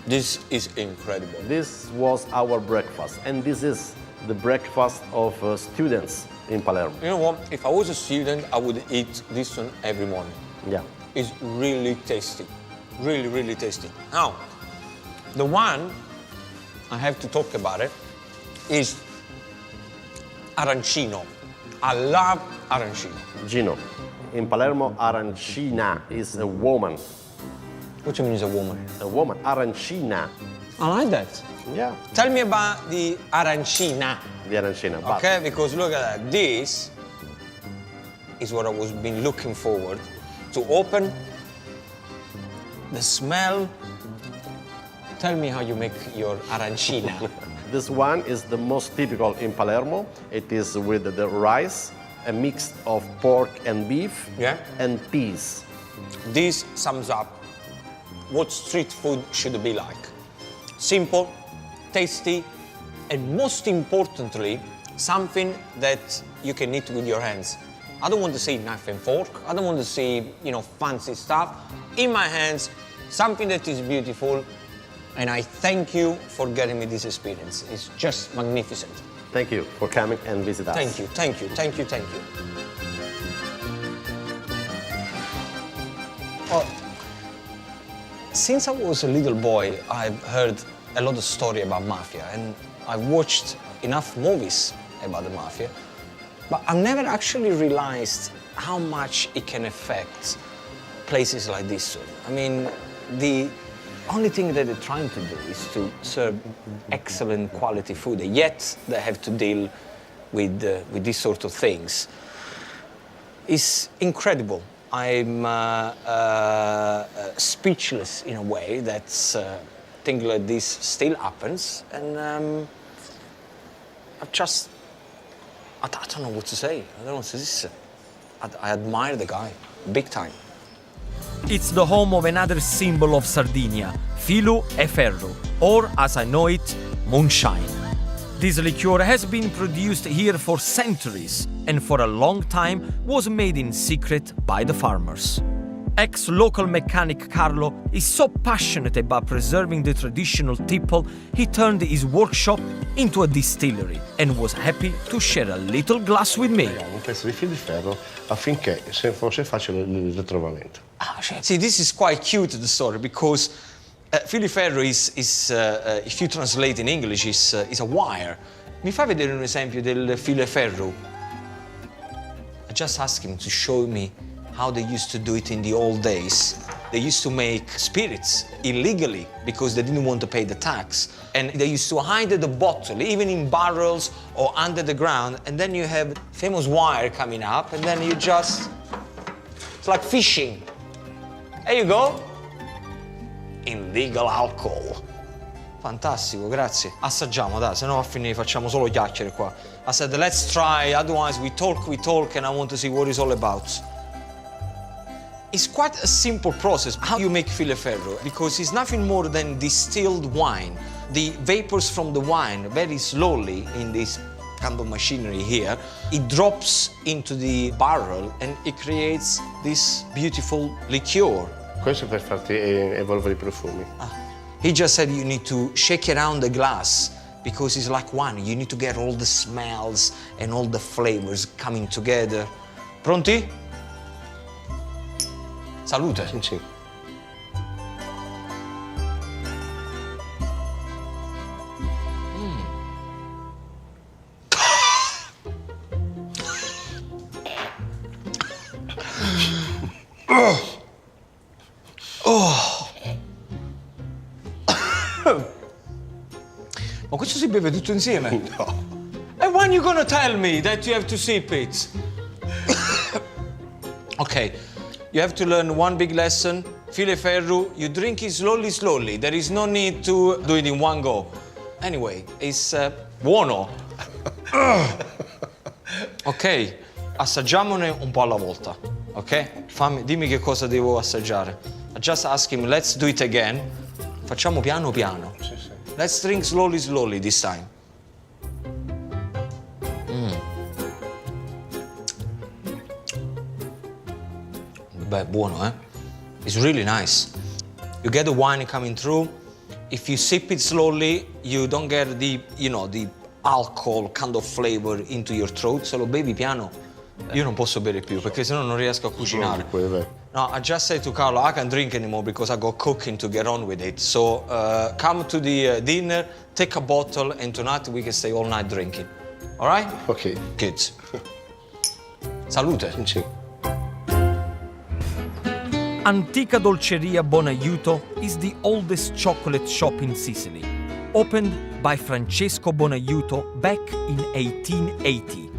This is incredible. This was our breakfast, and this is the breakfast of students in Palermo. You know what? If I was a student, I would eat this one every morning. Yeah. It's really tasty. Really, really tasty. Now, the one I have to talk about it is arancino. I love arancino. Gino. In Palermo, arancina is a woman. What do you mean is a woman? A woman, arancina. I like that. Yeah, Tell me about the arancina, the arancina. but- okay? Because look at that. This is what I was been looking forward to open. The smell. Tell me how you make your arancina. This one is the most typical in Palermo. It is with the rice, a mix of pork and beef, Yeah. and peas. This sums up what street food should be like. Simple, tasty, and most importantly, something that you can eat with your hands. I don't want to see knife and fork. I don't want to see, fancy stuff. In my hands, something that is beautiful. And I thank you for getting me this experience. It's just magnificent. Thank you for coming and visit us. Thank you, thank you, thank you, thank you. Well, since I was a little boy, I've heard a lot of story about mafia, and I've watched enough movies about the mafia, but I've never actually realized how much it can affect places like this one. I mean, the only thing that they're trying to do is to serve excellent quality food, yet they have to deal with these sort of things. It's incredible. I'm speechless in a way that things like this still happens, and I don't know what to say. I don't know what to say. I admire the guy, big time. It's the home of another symbol of Sardinia, filo e ferro, or as I know it, moonshine. This liqueur has been produced here for centuries and for a long time was made in secret by the farmers. Ex-local mechanic Carlo is so passionate about preserving the traditional tipple, he turned his workshop into a distillery and was happy to share a little glass with me. Un pezzo di fil di ferro affinché fosse facile il ritrovamento. See, this is quite cute, the story, because filo ferro is if you translate in English, is a wire. Mi fa vedere un esempio del filo ferro? I just asked him to show me how they used to do it in the old days. They used to make spirits illegally because they didn't want to pay the tax. And they used to hide the bottle, even in barrels or under the ground. And then you have famous wire coming up, and then you just, it's like fishing. There you go. Illegal alcohol. Fantastico, grazie. Assaggiamo, dai, se no a fine facciamo solo chiacchiere qua. I said, let's try, otherwise we talk, and I want to see what it's all about. It's quite a simple process, how you make filo e ferro, because it's nothing more than distilled wine. The vapors from the wine, very slowly in this kind of machinery here, it drops into the barrel and it creates this beautiful liqueur. Questo è per farti evolvere I profumi. He just said you need to shake around the glass because it's like wine. You need to get all the smells and all the flavors coming together. Pronti? Salute. Sì, sì. Ma questo si beve tutto insieme? No. And when you gonna tell me that you have to sip it? Okay, you have to learn one big lesson. Filo e ferro, you drink it slowly. There is no need to do it in one go. Anyway, it's buono. Ok, assaggiamone un po' alla volta. Ok? Dimmi che cosa devo assaggiare. I just ask him, let's do it again. Facciamo piano piano. Sì, sì. Let's drink slowly this time. Beh, buono, eh? It's really nice. You get the wine coming through. If you sip it slowly, you don't get the, the alcohol kind of flavor into your throat. Se lo bevi piano, io non posso bere più perché sennò non riesco a cucinare. No, I just said to Carlo, I can't drink anymore because I got cooking to get on with it. So come to the dinner, take a bottle, and tonight we can stay all night drinking. All right? Ok. Good. Salute. Sì. Antica Dolceria Bonaiuto is the oldest chocolate shop in Sicily, opened by Francesco Bonaiuto back in 1880,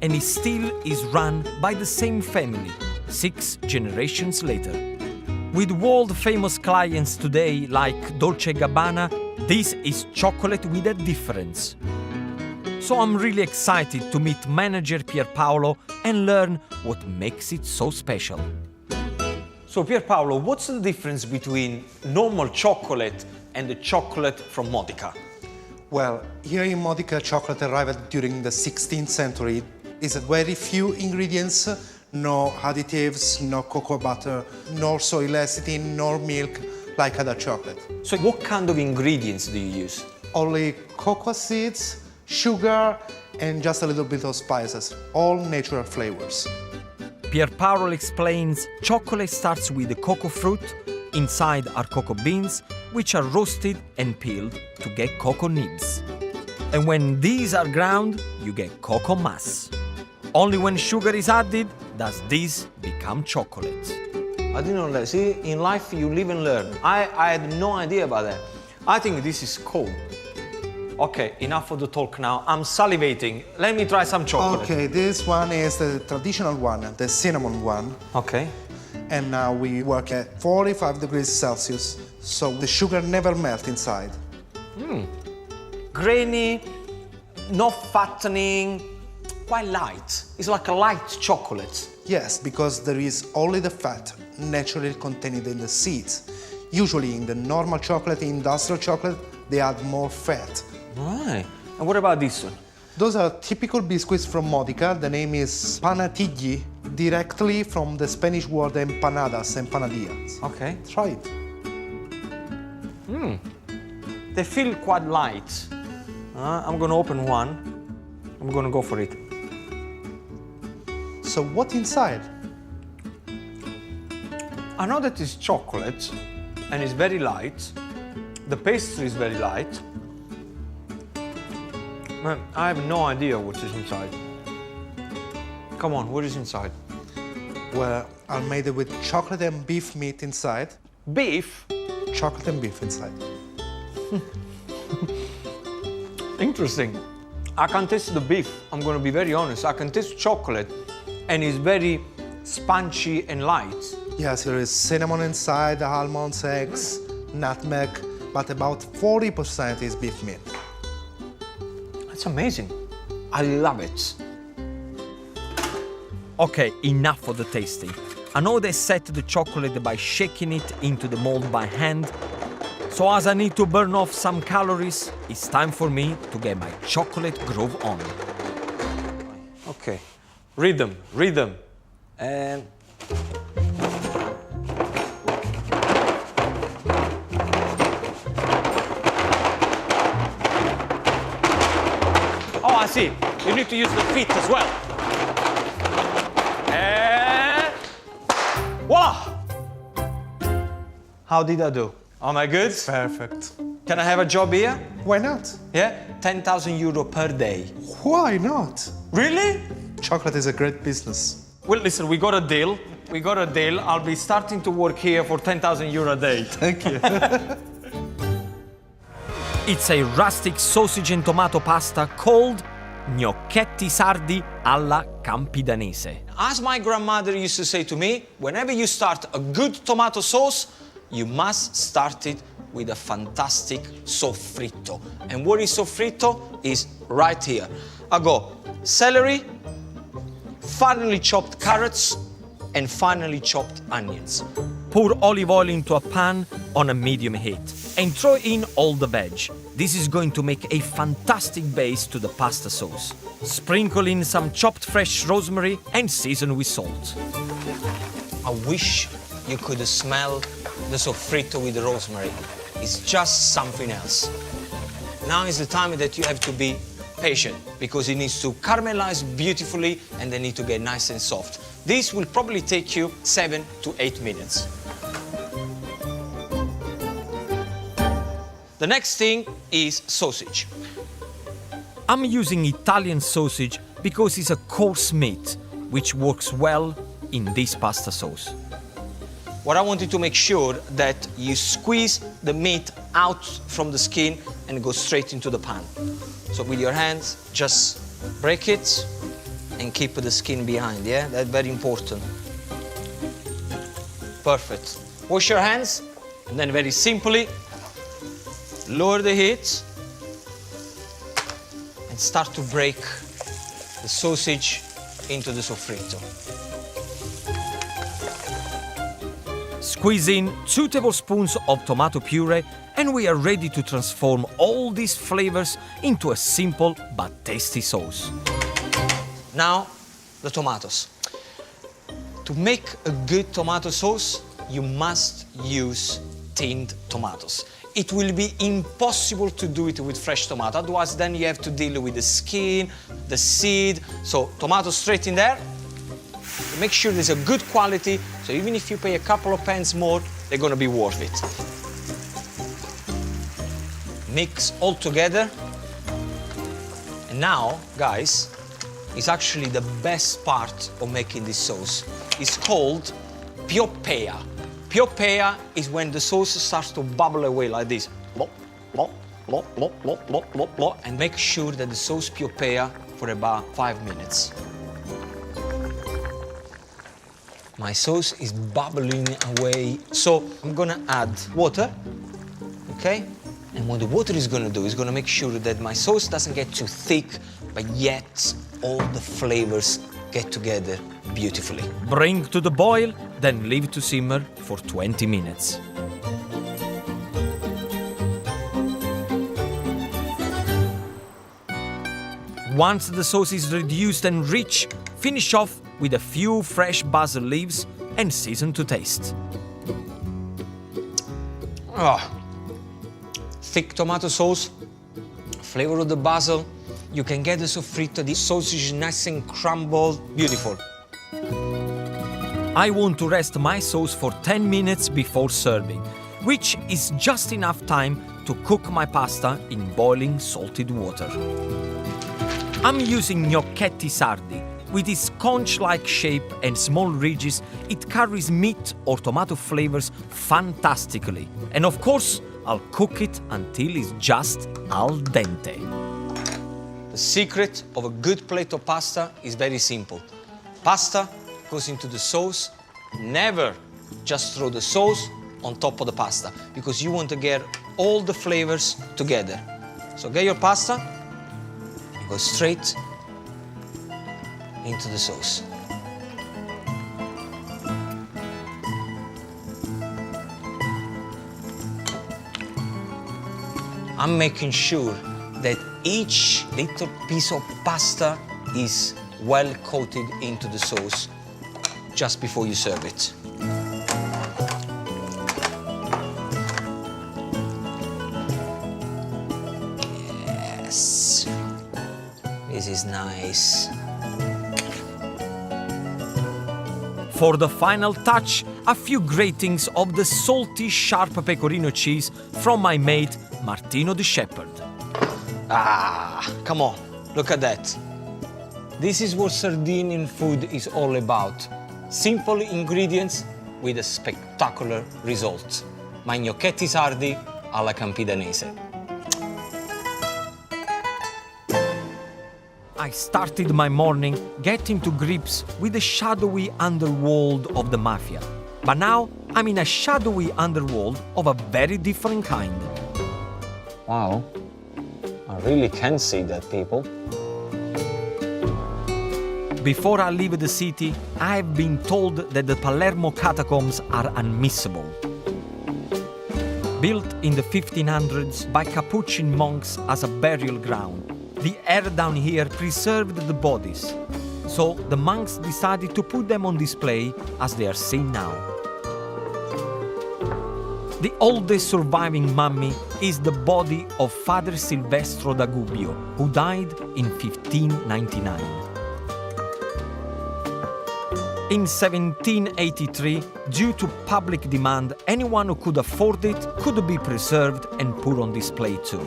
and it still is run by the same family 6 generations later. With world-famous clients today like Dolce & Gabbana, this is chocolate with a difference. So I'm really excited to meet manager Pierpaolo and learn what makes it so special. So Pierpaolo, what's the difference between normal chocolate and the chocolate from Modica? Well, here in Modica, chocolate arrived during the 16th century. It's very few ingredients, no additives, no cocoa butter, nor soy lecithin, nor milk, like other chocolate. So what kind of ingredients do you use? Only cocoa seeds, sugar, and just a little bit of spices, all natural flavors. Pierpaolo explains chocolate starts with the cocoa fruit. Inside are cocoa beans, which are roasted and peeled to get cocoa nibs. And when these are ground, you get cocoa mass. Only when sugar is added does this become chocolate. I didn't know that. See, in life you live and learn. I had no idea about that. I think this is cool. Okay, enough of the talk now. I'm salivating. Let me try some chocolate. Okay, this one is the traditional one, the cinnamon one. Okay. And now we work at 45 degrees Celsius, so the sugar never melts inside. Grainy, not fattening, quite light. It's like a light chocolate. Yes, because there is only the fat naturally contained in the seeds. Usually in the normal chocolate, industrial chocolate, they add more fat. Right. And what about this one? Those are typical biscuits from Modica. The name is panatigui, directly from the Spanish word empanadas, empanadillas. Okay. Try it. They feel quite light. I'm gonna open one. I'm gonna go for it. So what's inside? I know that it's chocolate and it's very light. The pastry is very light. Man, I have no idea what is inside. Come on, what is inside? Well, are made with chocolate and beef meat inside. Beef? Chocolate and beef inside. Interesting. I can taste the beef, I'm gonna be very honest. I can taste chocolate and it's very spongy and light. Yes, there is cinnamon inside, almonds, eggs, nutmeg, but about 40% is beef meat. That's amazing. I love it. Okay, enough for the tasting. I know they set the chocolate by shaking it into the mold by hand. So as I need to burn off some calories, it's time for me to get my chocolate groove on. Okay, rhythm, and Oh, I see. You need to use the feet as well. And voila! how did I do? Am I good? Perfect. Can I have a job here? Why not? Yeah, 10,000 euro per day. Why not? Really? Chocolate is a great business. Well, listen, we got a deal. I'll be starting to work here for 10,000 euro a day. Thank you. It's a rustic sausage and tomato pasta called gnocchetti sardi alla campidanese. As my grandmother used to say to me, whenever you start a good tomato sauce, you must start it with a fantastic soffritto. And what is soffritto? Is right here. I go celery, finely chopped carrots, and finely chopped onions. Pour olive oil into a pan on a medium heat and throw in all the veg. This is going to make a fantastic base to the pasta sauce. Sprinkle in some chopped fresh rosemary and season with salt. I wish you could smell the soffritto with the rosemary. It's just something else. Now is the time that you have to be patient because it needs to caramelize beautifully and they need to get nice and soft. This will probably take you 7 to 8 minutes. The next thing is sausage. I'm using Italian sausage because it's a coarse meat, which works well in this pasta sauce. What I want you to make sure that you squeeze the meat out from the skin and go straight into the pan. So with your hands, just break it and keep the skin behind, yeah? That's very important. Perfect. Wash your hands and then very simply lower the heat and start to break the sausage into the soffritto. Squeeze in 2 tablespoons of tomato puree and we are ready to transform all these flavors into a simple but tasty sauce. Now, the tomatoes. To make a good tomato sauce, you must use tinned tomatoes. It will be impossible to do it with fresh tomato, otherwise then you have to deal with the skin, the seed. So tomatoes straight in there. Make sure there's a good quality, so even if you pay a couple of pence more, they're gonna be worth it. Mix all together. And now, guys, is actually the best part of making this sauce. It's called piopea. Piopea is when the sauce starts to bubble away like this. Blop, blop, blop, blop, blop, blop, blop, blop. And make sure that the sauce piopea for about 5 minutes. My sauce is bubbling away, so I'm gonna add water, okay? And what the water is gonna do is gonna make sure that my sauce doesn't get too thick, but yet all the flavors get together beautifully. Bring to the boil, then leave to simmer for 20 minutes. Once the sauce is reduced and rich, finish off with a few fresh basil leaves and season to taste. Thick tomato sauce, flavor of the basil. You can get the soffritto, the sausage nice and crumbled, beautiful. I want to rest my sauce for 10 minutes before serving, which is just enough time to cook my pasta in boiling salted water. I'm using gnocchetti sardi. With its conch-like shape and small ridges, it carries meat or tomato flavors fantastically. And of course, I'll cook it until it's just al dente. The secret of a good plate of pasta is very simple. Pasta goes into the sauce. Never just throw the sauce on top of the pasta because you want to get all the flavors together. So get your pasta, you go straight into the sauce. I'm making sure that each little piece of pasta is well coated into the sauce just before you serve it. Yes, this is nice. For the final touch, a few gratings of the salty, sharp pecorino cheese from my mate Martino the Shepherd. Ah, come on, look at that. This is what Sardinian food is all about. Simple ingredients with a spectacular result. My gnocchetti sardi alla campidanese. I started my morning getting to grips with the shadowy underworld of the mafia. But now I'm in a shadowy underworld of a very different kind. Wow, I really can see that, people. Before I leave the city, I have been told that the Palermo Catacombs are unmissable. Built in the 1500s by Capuchin monks as a burial ground, the air down here preserved the bodies. So the monks decided to put them on display as they are seen now. The oldest surviving mummy is the body of Father Silvestro da Gubbio, who died in 1599. In 1783, due to public demand, anyone who could afford it could be preserved and put on display too.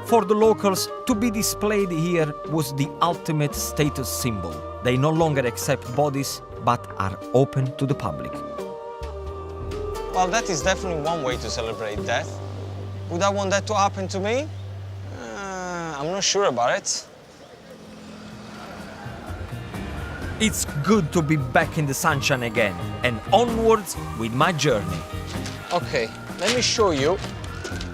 For the locals, to be displayed here was the ultimate status symbol. They no longer accept bodies, but are open to the public. Well, that is definitely one way to celebrate death. Would I want that to happen to me? I'm not sure about it. It's good to be back in the sunshine again, and onwards with my journey. Okay, let me show you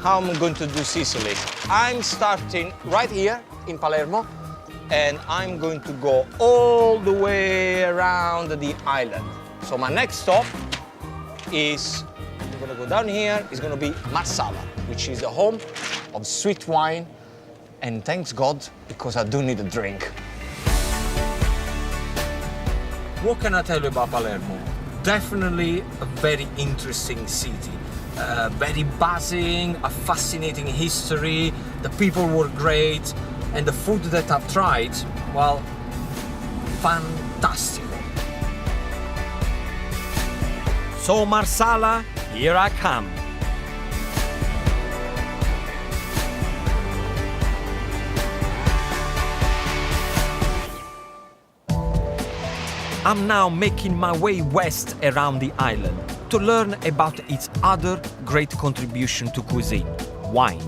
how I'm going to do Sicily. I'm starting right here in Palermo, and I'm going to go all the way around the island. So my next stop is, I'm gonna go down here, is gonna be Marsala, which is the home of sweet wine, and thanks God, because I do need a drink. What can I tell you about Palermo? Definitely a very interesting city. Very buzzing, a fascinating history, the people were great, and the food that I've tried, well, fantastic. So Marsala, here I come. I'm now making my way west around the island to learn about its other great contribution to cuisine, wine.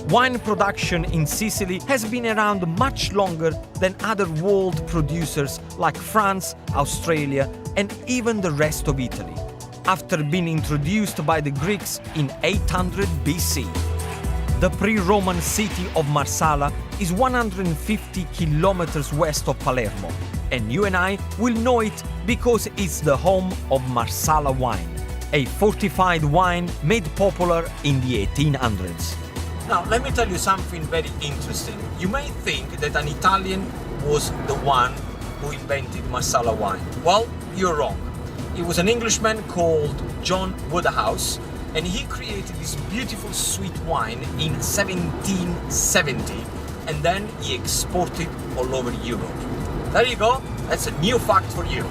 Wine production in Sicily has been around much longer than other world producers like France, Australia, and even the rest of Italy, after being introduced by the Greeks in 800 BC. The pre-Roman city of Marsala is 150 kilometers west of Palermo, and you and I will know it because it's the home of Marsala wine, a fortified wine made popular in the 1800s. Now, let me tell you something very interesting. You may think that an Italian was the one who invented Marsala wine. Well, you're wrong. It was an Englishman called John Woodhouse, and he created this beautiful sweet wine in 1770, and then he exported all over Europe. There you go, that's a new fact for you.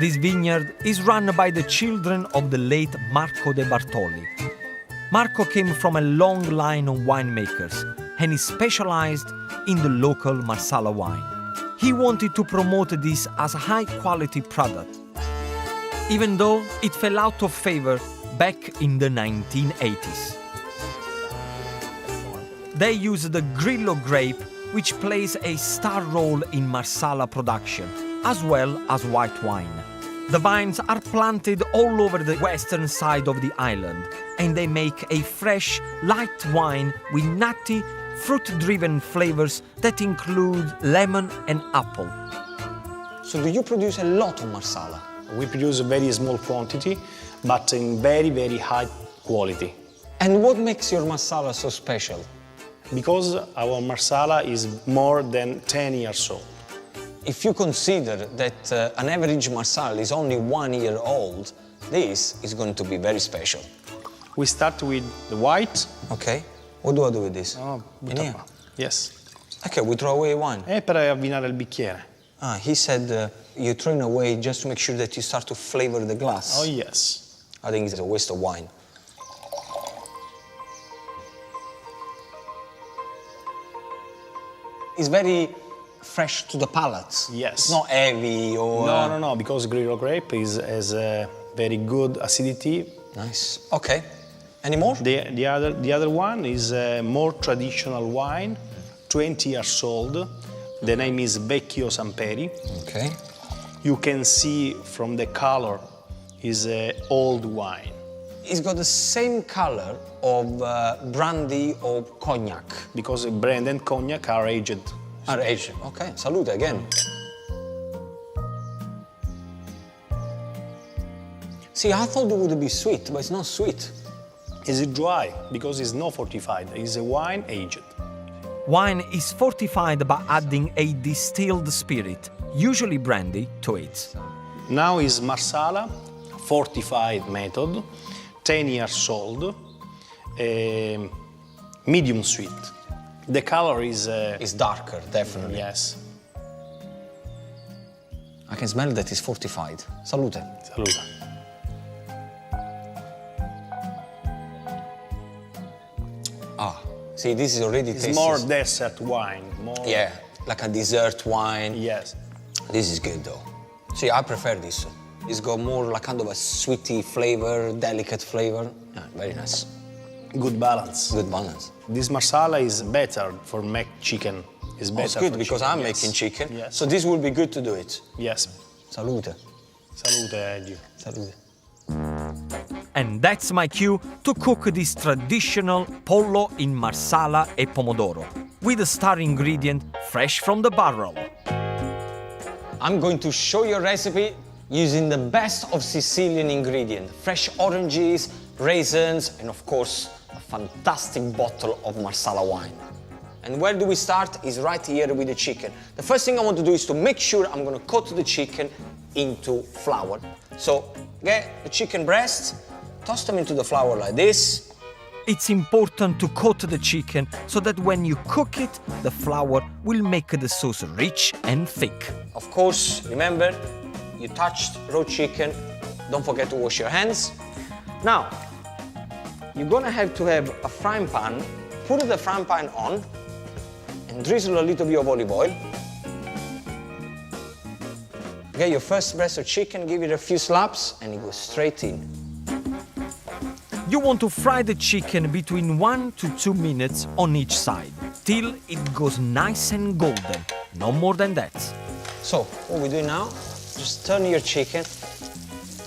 This vineyard is run by the children of the late Marco de Bartoli. Marco came from a long line of winemakers and he specialized in the local Marsala wine. He wanted to promote this as a high-quality product. even though it fell out of favor back in the 1980s. They use the Grillo grape, which plays a star role in Marsala production, as well as white wine. The vines are planted all over the western side of the island, and they make a fresh, light wine with nutty, fruit-driven flavors that include lemon and apple. So do you produce a lot of Marsala? We produce a very small quantity, but in very, very high quality. And what makes your Marsala so special? Because our Marsala is more than 10 years old. If you consider that an average Marsala is only 1 year old, this is going to be very special. We start with the white. Okay. What do I do with this? In here? Yes. Okay, we throw away wine. È per avvinare il bicchiere. He said you're throwing away just to make sure that you start to flavor the glass. Oh, yes. I think it's a waste of wine. It's very fresh to the palate. Yes. It's not heavy or... No, because Grillo grape has a very good acidity. Nice. Okay. Any more? The other one is a more traditional wine, 20 years old. The name is Vecchio Samperi. Okay. You can see from the color is an old wine. It's got the same color of brandy or cognac. Because brandy and cognac are aged. Are aged. Okay, salute again. See, I thought it would be sweet, but it's not sweet. Is it dry? Because it's not fortified. It's a wine aged. Wine is fortified by adding a distilled spirit, usually brandy, to it. Now is Marsala, fortified method, 10 years old, medium sweet. The color is... It's darker, definitely. Yes. I can smell that it's fortified. Salute. Salute. See, this is already tasty. It's more dessert wine. More... Yeah, like a dessert wine. Yes. This is good though. See, I prefer this. It's got more like kind of a sweety flavor, delicate flavor. Yeah, very nice. Good balance. Good balance. This Marsala is better for make chicken. It's better. It's good for because chicken. I'm making chicken. Yes. So this will be good to do it. Yes. Salute. Salute, Gino. Salute. And that's my cue to cook this traditional pollo in Marsala e pomodoro, with the star ingredient fresh from the barrel. I'm going to show you a recipe using the best of Sicilian ingredients. Fresh oranges, raisins, and of course, a fantastic bottle of Marsala wine. And where do we start? Is right here with the chicken. The first thing I want to do is to make sure I'm going to coat the chicken into flour. So get the chicken breasts, toss them into the flour like this. It's important to coat the chicken so that when you cook it, the flour will make the sauce rich and thick. Of course, remember, you touched raw chicken, don't forget to wash your hands. Now, you're gonna have to have a frying pan, put the frying pan on, and drizzle a little bit of olive oil. Get your first breast of chicken, give it a few slaps, and it goes straight in. You want to fry the chicken between 1 to 2 minutes on each side, till it goes nice and golden, no more than that. So, what we do now, just turn your chicken.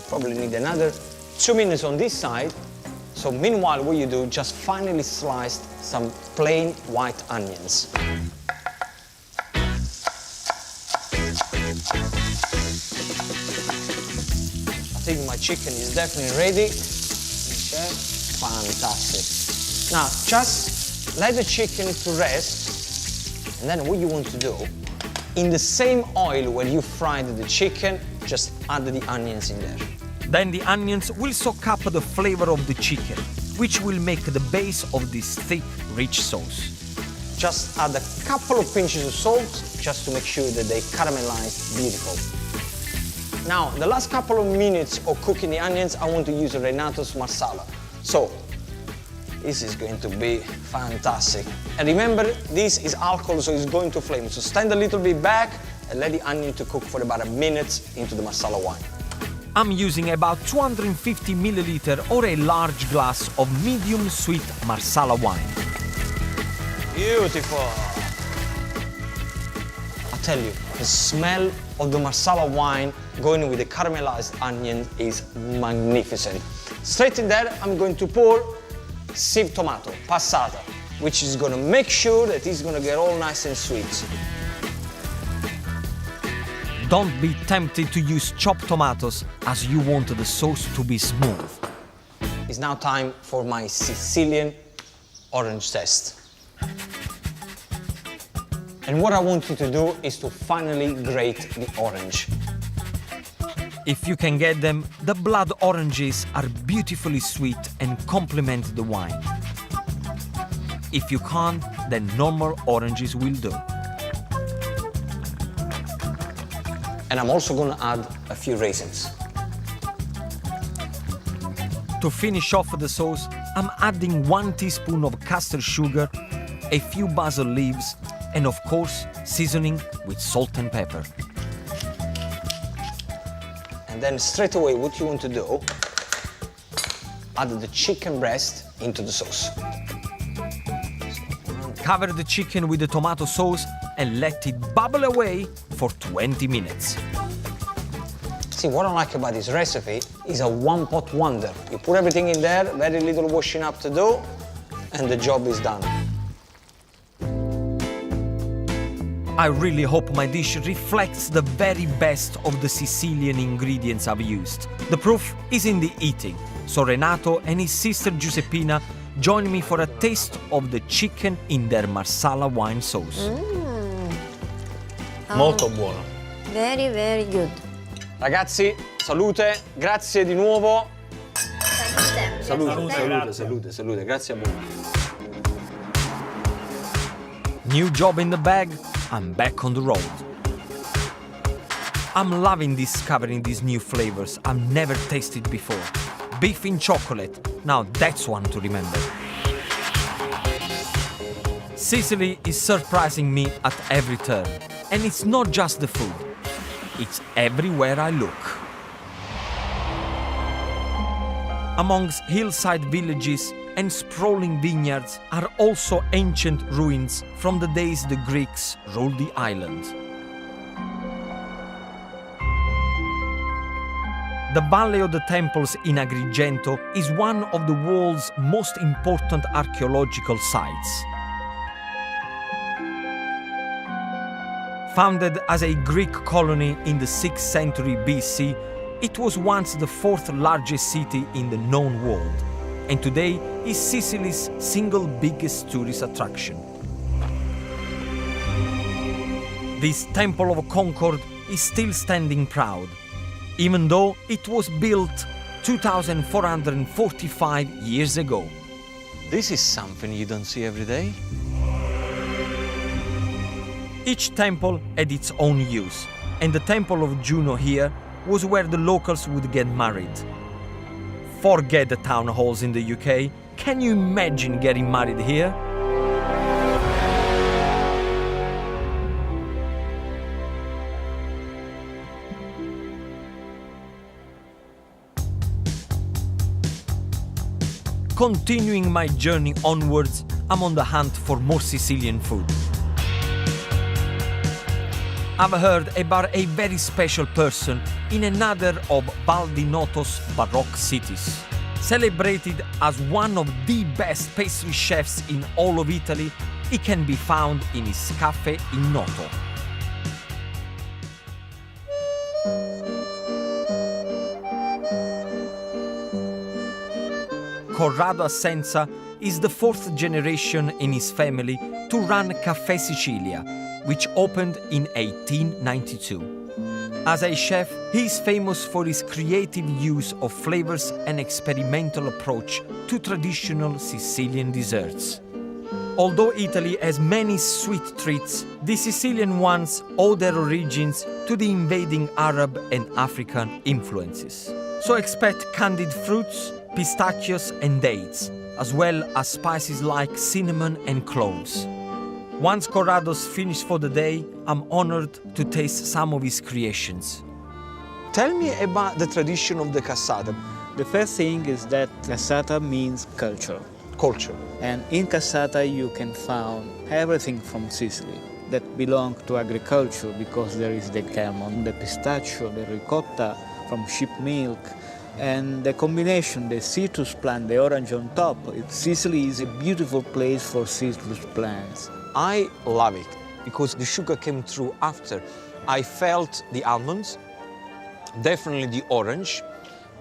Probably need another 2 minutes on this side. So meanwhile, what you do, just finely slice some plain white onions. I think my chicken is definitely ready. Okay. Fantastic. Now, just let the chicken to rest, and then what you want to do, in the same oil where you fried the chicken, just add the onions in there. Then the onions will soak up the flavor of the chicken, which will make the base of this thick, rich sauce. Just add a couple of pinches of salt, just to make sure that they caramelize beautiful. Now, the last couple of minutes of cooking the onions, I want to use Renato's Marsala. So, this is going to be fantastic. And remember, this is alcohol, so it's going to flame. So stand a little bit back and let the onion to cook for about a minute into the Marsala wine. I'm using about 250 milliliter or a large glass of medium sweet Marsala wine. Beautiful. I tell you, the smell of the Marsala wine going with the caramelized onion is magnificent. Straight in there, I'm going to pour sieved tomato, passata, which is going to make sure that it's going to get all nice and sweet. Don't be tempted to use chopped tomatoes as you want the sauce to be smooth. It's now time for my Sicilian orange test. And what I want you to do is to finally grate the orange. If you can get them, the blood oranges are beautifully sweet and complement the wine. If you can't, then normal oranges will do. And I'm also going to add a few raisins. To finish off the sauce, I'm adding 1 teaspoon of custard sugar, a few basil leaves, and of course, seasoning with salt and pepper. And then straight away, what you want to do, add the chicken breast into the sauce. Cover the chicken with the tomato sauce and let it bubble away for 20 minutes. See, what I like about this recipe is a one-pot wonder. You put everything in there, very little washing up to do, and the job is done. I really hope my dish reflects the very best of the Sicilian ingredients I've used. The proof is in the eating, so Renato and his sister Giuseppina join me for a taste of the chicken in their Marsala wine sauce. Molto buono. Very, very good. Ragazzi, salute, grazie di nuovo. Salute, grazie a voi. New job in the bag, I'm back on the road. I'm loving discovering these new flavors I've never tasted before. Beef in chocolate, now that's one to remember. Sicily is surprising me at every turn. And it's not just the food, it's everywhere I look. Amongst hillside villages and sprawling vineyards are also ancient ruins from the days the Greeks ruled the island. The Valley of the Temples in Agrigento is one of the world's most important archaeological sites. Founded as a Greek colony in the 6th century BC, it was once the 4th largest city in the known world, and today is Sicily's single biggest tourist attraction. This Temple of Concord is still standing proud, even though it was built 2,445 years ago. This is something you don't see every day. Each temple had its own use, and the temple of Gino here was where the locals would get married. Forget the town halls in the UK, can you imagine getting married here? Continuing my journey onwards, I'm on the hunt for more Sicilian food. I've heard about a very special person in another of Baldinotto's Baroque cities. Celebrated as one of the best pastry chefs in all of Italy, he can be found in his cafe in Noto. Corrado Assenza is the 4th generation in his family to run Caffè Sicilia, which opened in 1892. As a chef, he is famous for his creative use of flavors and experimental approach to traditional Sicilian desserts. Although Italy has many sweet treats, the Sicilian ones owe their origins to the invading Arab and African influences. So expect candied fruits, pistachios and dates, as well as spices like cinnamon and cloves. Once Corrado's finished for the day, I'm honored to taste some of his creations. Tell me about the tradition of the cassata. The first thing is that cassata means culture. Culture. And in cassata you can find everything from Sicily that belong to agriculture, because there is the camon, the pistachio, the ricotta from sheep milk, and the combination, the citrus plant, the orange on top. Sicily is a beautiful place for citrus plants. I love it because the sugar came through after. I felt the almonds, definitely the orange,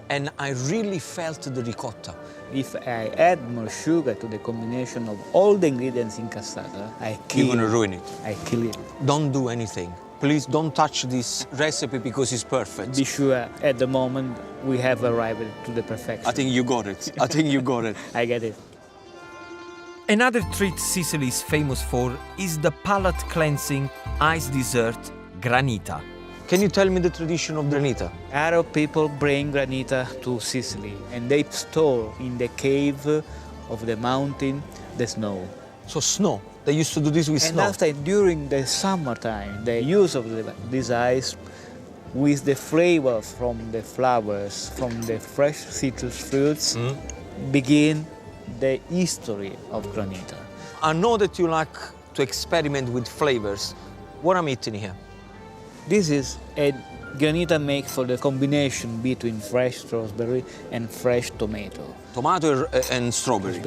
and I really felt the ricotta. If I add more sugar to the combination of all the ingredients in cassata, You're gonna ruin it. I kill it. Don't do anything. Please don't touch this recipe because it's perfect. Be sure at the moment we have arrived to the perfection. I think you got it. I think you got it. I get it. Another treat Sicily is famous for is the palate-cleansing ice dessert, granita. Can you tell me the tradition of granita? Arab people bring granita to Sicily and they store in the cave of the mountain the snow. So snow? They used to do this with snow? And after, during the summertime, the use of this ice with the flavor from the flowers, from the fresh citrus fruits, begin the history of granita. I know that you like to experiment with flavors. What I'm eating here? This is a granita made for the combination between fresh strawberry and fresh tomato. Tomato and strawberry.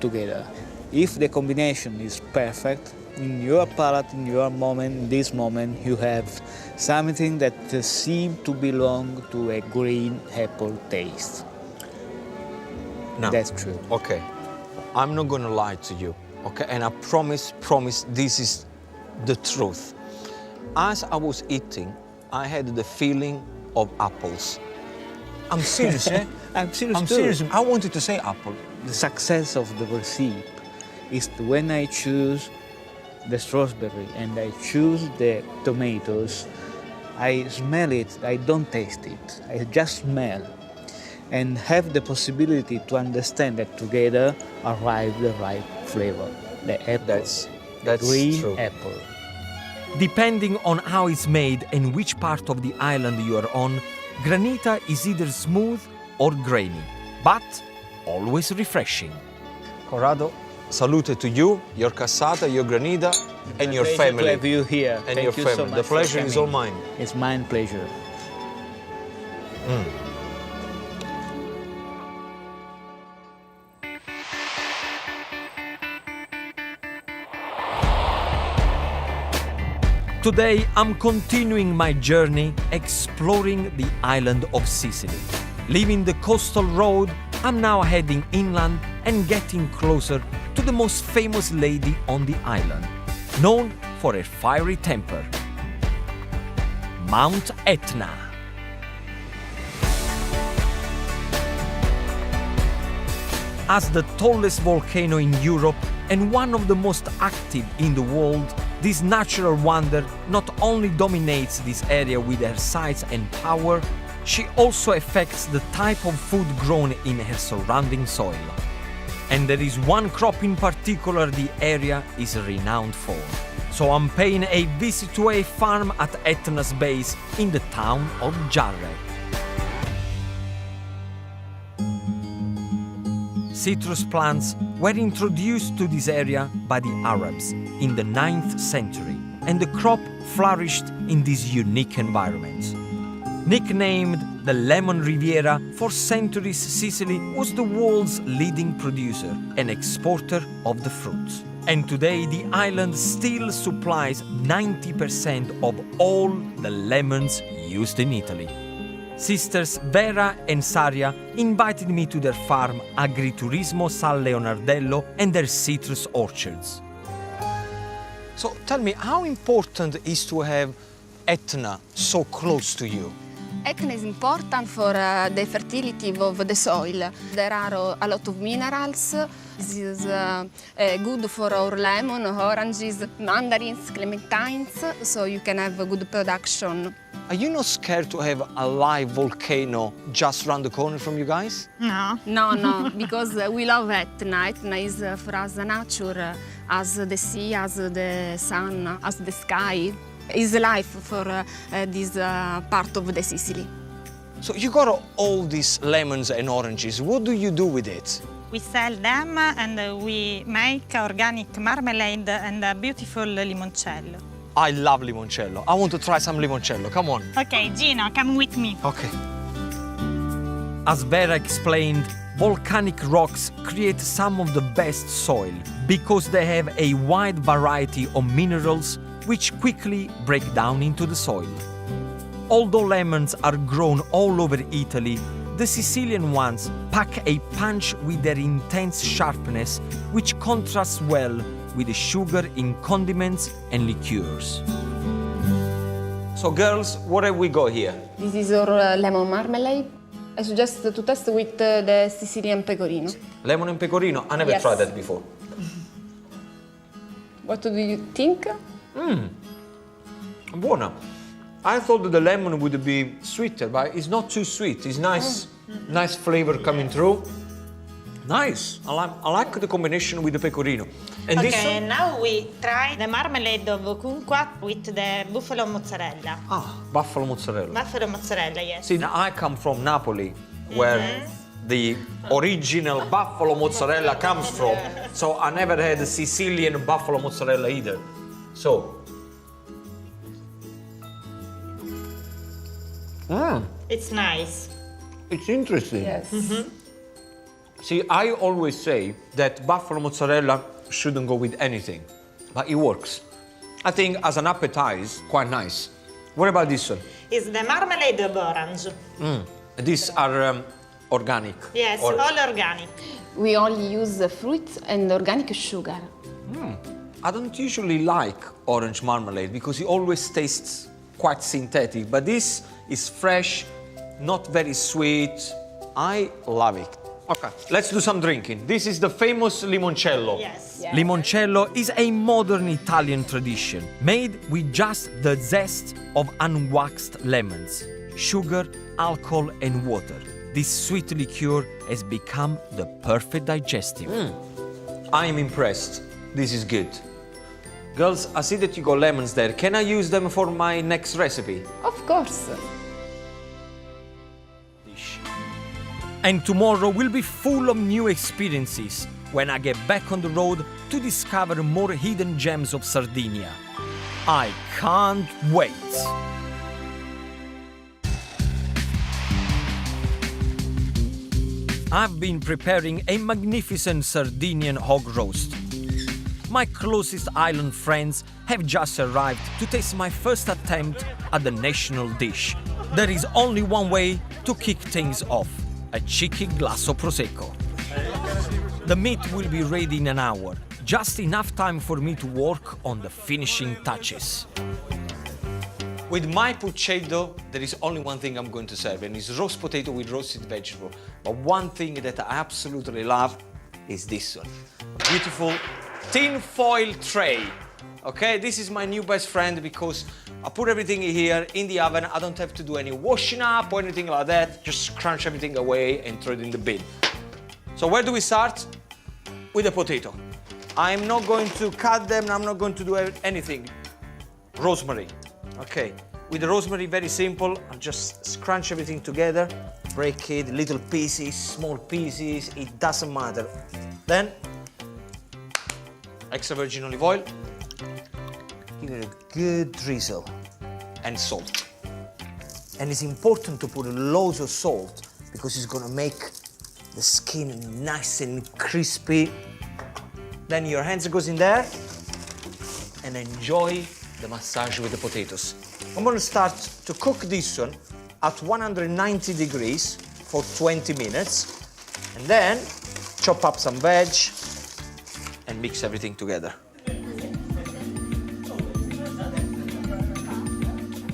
Together. If the combination is perfect, in your palate, in your moment, in this moment, you have something that seems to belong to a green apple taste. No. That's true. Okay. I'm not gonna lie to you, okay? And I promise, this is the truth. As I was eating, I had the feeling of apples. I'm serious, eh? I'm serious I'm too. serious. I wanted to say apple. The success of the recipe is when I choose the strawberry and I choose the tomatoes, I smell it, I don't taste it, I just smell and have the possibility to understand that together arrive the right flavor, the apple, That's green true. apple. Depending on how it's made and which part of the island you are on, granita is either smooth or grainy, but always refreshing. Corrado, salute to you, your cassata, your granita, and your family. To have you here. And Thank your you family. so much The pleasure for is all coming. mine. It's mine pleasure. Today, I'm continuing my journey exploring the island of Sicily. Leaving the coastal road, I'm now heading inland and getting closer to the most famous lady on the island, known for her fiery temper, Mount Etna. As the tallest volcano in Europe and one of the most active in the world, this natural wonder not only dominates this area with her size and power, she also affects the type of food grown in her surrounding soil. And there is one crop in particular the area is renowned for. So I'm paying a visit to a farm at Etna's base in the town of Jarre. Citrus plants were introduced to this area by the Arabs in the 9th century, and the crop flourished in this unique environment. Nicknamed the Lemon Riviera, for centuries Sicily was the world's leading producer and exporter of the fruits. And today the island still supplies 90% of all the lemons used in Italy. Sisters Vera and Saria invited me to their farm Agriturismo San Leonardello and their citrus orchards. So tell me, how important is to have Etna so close to you? Etna is important for the fertility of the soil. There are a lot of minerals. This is good for our lemon, oranges, mandarins, clementines, so you can have a good production. Are you not scared to have a live volcano just around the corner from you guys? No. No, because we love Etna. Etna is for us nature, as the sea, as the sun, as the sky. Is life for this part of the Sicily. So you got all these lemons and oranges. What do you do with it? We sell them and we make organic marmalade and a beautiful limoncello. I love limoncello. I want to try some limoncello. Come on. Okay, Gino, come with me. Okay. As Vera explained, volcanic rocks create some of the best soil because they have a wide variety of minerals which quickly break down into the soil. Although lemons are grown all over Italy, the Sicilian ones pack a punch with their intense sharpness, which contrasts well with the sugar in condiments and liqueurs. So girls, what have we got here? This is our lemon marmalade. I suggest to test with the Sicilian pecorino. Lemon and pecorino? I never Yes. tried that before. What do you think? Buona. I thought that the lemon would be sweeter, but it's not too sweet. It's nice, nice flavor coming through. Nice. I like the combination with the pecorino. And this Okay, one? now we try the marmalade of Okunqua with the buffalo mozzarella. Buffalo mozzarella. Buffalo mozzarella, yes. See, I come from Napoli, where the original buffalo mozzarella comes from. So I never had a Sicilian buffalo mozzarella either. So. It's nice. It's interesting. Yes. See, I always say that buffalo mozzarella shouldn't go with anything, but it works. I think as an appetizer, quite nice. What about this one? It's the marmalade of orange. These are organic. Yes, Or- all organic. We only use fruits and organic sugar. I don't usually like orange marmalade because it always tastes quite synthetic, but this is fresh, not very sweet. I love it. Okay, let's do some drinking. This is the famous limoncello. Yes. Limoncello is a modern Italian tradition made with just the zest of unwaxed lemons, sugar, alcohol, and water. This sweet liqueur has become the perfect digestive. I am impressed. This is good. Girls, I see that you got lemons there. Can I use them for my next recipe? Of course. And tomorrow will be full of new experiences when I get back on the road to discover more hidden gems of Sardinia. I can't wait! I've been preparing a magnificent Sardinian hog roast. My closest island friends have just arrived to taste my first attempt at the national dish. There is only one way to kick things off: a cheeky glass of Prosecco. The meat will be ready in an hour, just enough time for me to work on the finishing touches. With my puccedo, there is only one thing I'm going to serve, and it's roast potato with roasted vegetable. But one thing that I absolutely love is this one. Beautiful tin foil tray. Okay, this is my new best friend because I put everything here in the oven. I don't have to do any washing up or anything like that. Just crunch everything away and throw it in the bin. So where do we start? With the potato. I'm not going to cut them. I'm not going to do anything. Rosemary. Okay, with the rosemary, very simple. I'll just scrunch everything together, break it, little pieces, small pieces, it doesn't matter. Then, extra virgin olive oil, give it a good drizzle, and salt. And it's important to put loads of salt because it's gonna make the skin nice and crispy. Then your hands goes in there and enjoy the massage with the potatoes. I'm gonna start to cook this one at 190 degrees for 20 minutes and then chop up some veg and mix everything together.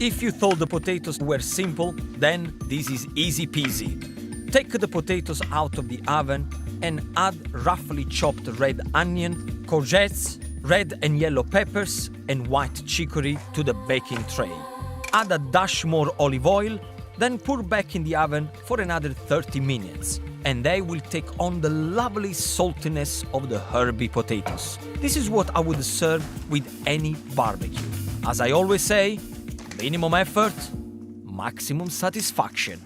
If you thought the potatoes were simple, then this is easy peasy. Take the potatoes out of the oven and add roughly chopped red onion, courgettes, red and yellow peppers, and white chicory to the baking tray. Add a dash more olive oil, then pour back in the oven for another 30 minutes, and they will take on the lovely saltiness of the herby potatoes. This is what I would serve with any barbecue. As I always say, minimum effort, maximum satisfaction.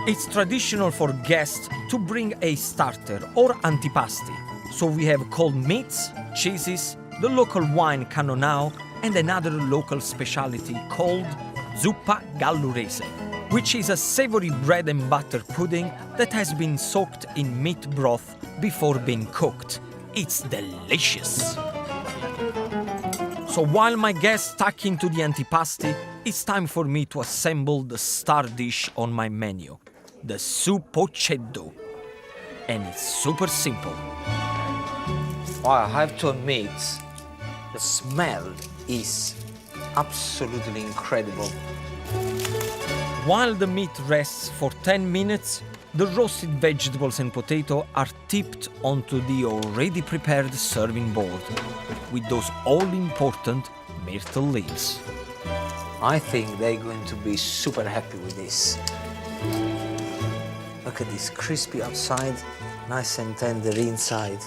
It's traditional for guests to bring a starter or antipasti. So we have cold meats, cheeses, the local wine Cannonau, and another local specialty called zuppa gallurese, which is a savory bread and butter pudding that has been soaked in meat broth before being cooked. It's delicious. So while my guests tuck into the antipasti, it's time for me to assemble the star dish on my menu, the suppoceddo. And it's super simple. I have to admit, the smell is absolutely incredible. While the meat rests for 10 minutes, the roasted vegetables and potato are tipped onto the already prepared serving board with those all-important myrtle leaves. I think they're going to be super happy with this. Look at this, crispy outside, nice and tender inside.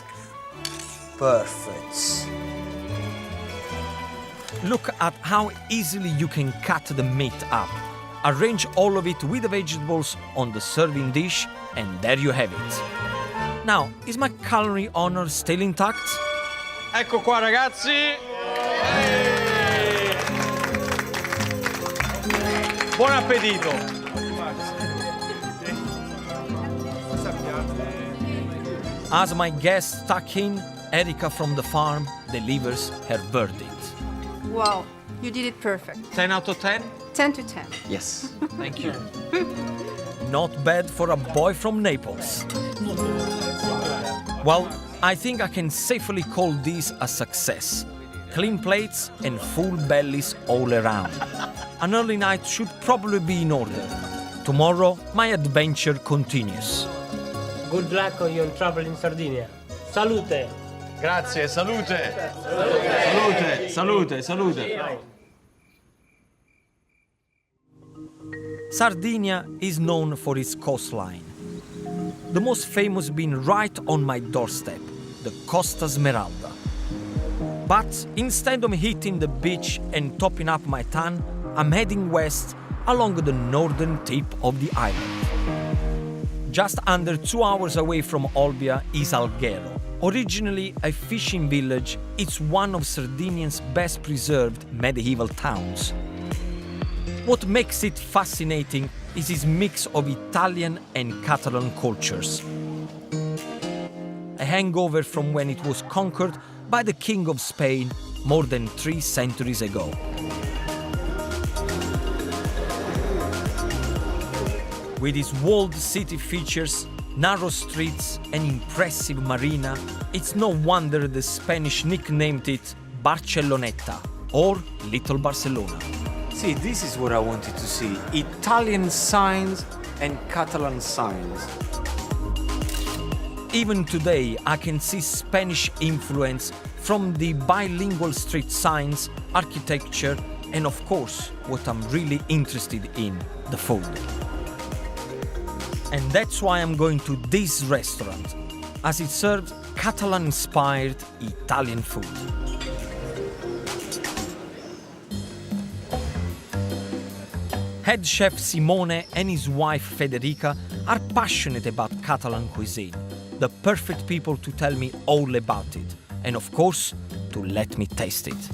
Perfect. Look at how easily you can cut the meat up. Arrange all of it with the vegetables on the serving dish, and there you have it. Now, is my culinary honor still intact? Ecco qua ragazzi! Buon appetito! As my guests tuck in, Erika from the farm delivers her verdict. Wow, you did it perfect. 10 out of 10? 10 to 10. Yes. Thank you. Not bad for a boy from Naples. Well, I think I can safely call this a success. Clean plates and full bellies all around. An early night should probably be in order. Tomorrow, my adventure continues. Good luck on your travel in Sardinia. Salute! Grazie, salute! Salute, salute, salute! Sardinia is known for its coastline. The most famous being right on my doorstep, the Costa Smeralda. But instead of hitting the beach and topping up my tan, I'm heading west along the northern tip of the island. Just under 2 hours away from Olbia is Alghero. Originally a fishing village, it's one of Sardinian's best preserved medieval towns. What makes it fascinating is its mix of Italian and Catalan cultures. A hangover from when it was conquered by the King of Spain more than 3 centuries ago. With its walled city features, narrow streets and impressive marina, it's no wonder the Spanish nicknamed it Barceloneta, or Little Barcelona. See, this is what I wanted to see. Italian signs and Catalan signs. Even today, I can see Spanish influence from the bilingual street signs, architecture, and of course, what I'm really interested in, the food. And that's why I'm going to this restaurant, as it serves Catalan-inspired Italian food. Head chef Simone and his wife Federica are passionate about Catalan cuisine, the perfect people to tell me all about it, and of course, to let me taste it.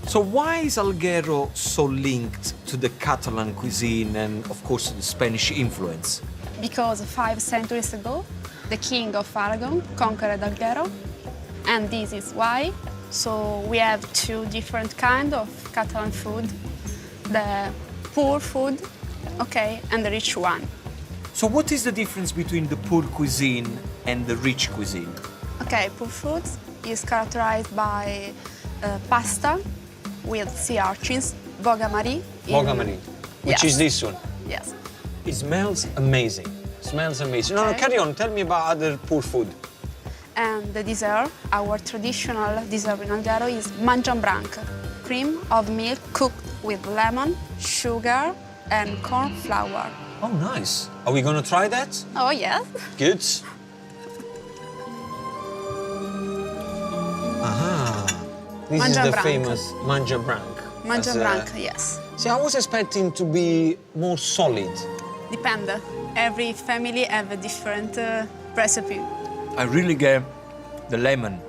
So why is Alghero so linked to the Catalan cuisine and, of course, the Spanish influence? Because 5 centuries ago, the king of Aragon conquered Alghero, and this is why. So we have 2 different kinds of Catalan food. The poor food, okay, and the rich one. So what is the difference between the poor cuisine and the rich cuisine? Okay, poor food is characterized by pasta with sea urchins, boga-marie. Boga-marie, which is this one. Yes. It smells amazing. Smells amazing. No, carry on. Tell me about other poor food. And the dessert, our traditional dessert in Alghero is mangian branco, cream of milk cooked with lemon, sugar, and corn flour. Oh, nice. Are we going to try that? Oh, yes. Good. Aha. This is the famous mangia branco. Mangian branco, yes. See, I was expecting to be more solid. Depend. Every family have a different recipe. I really get the lemon.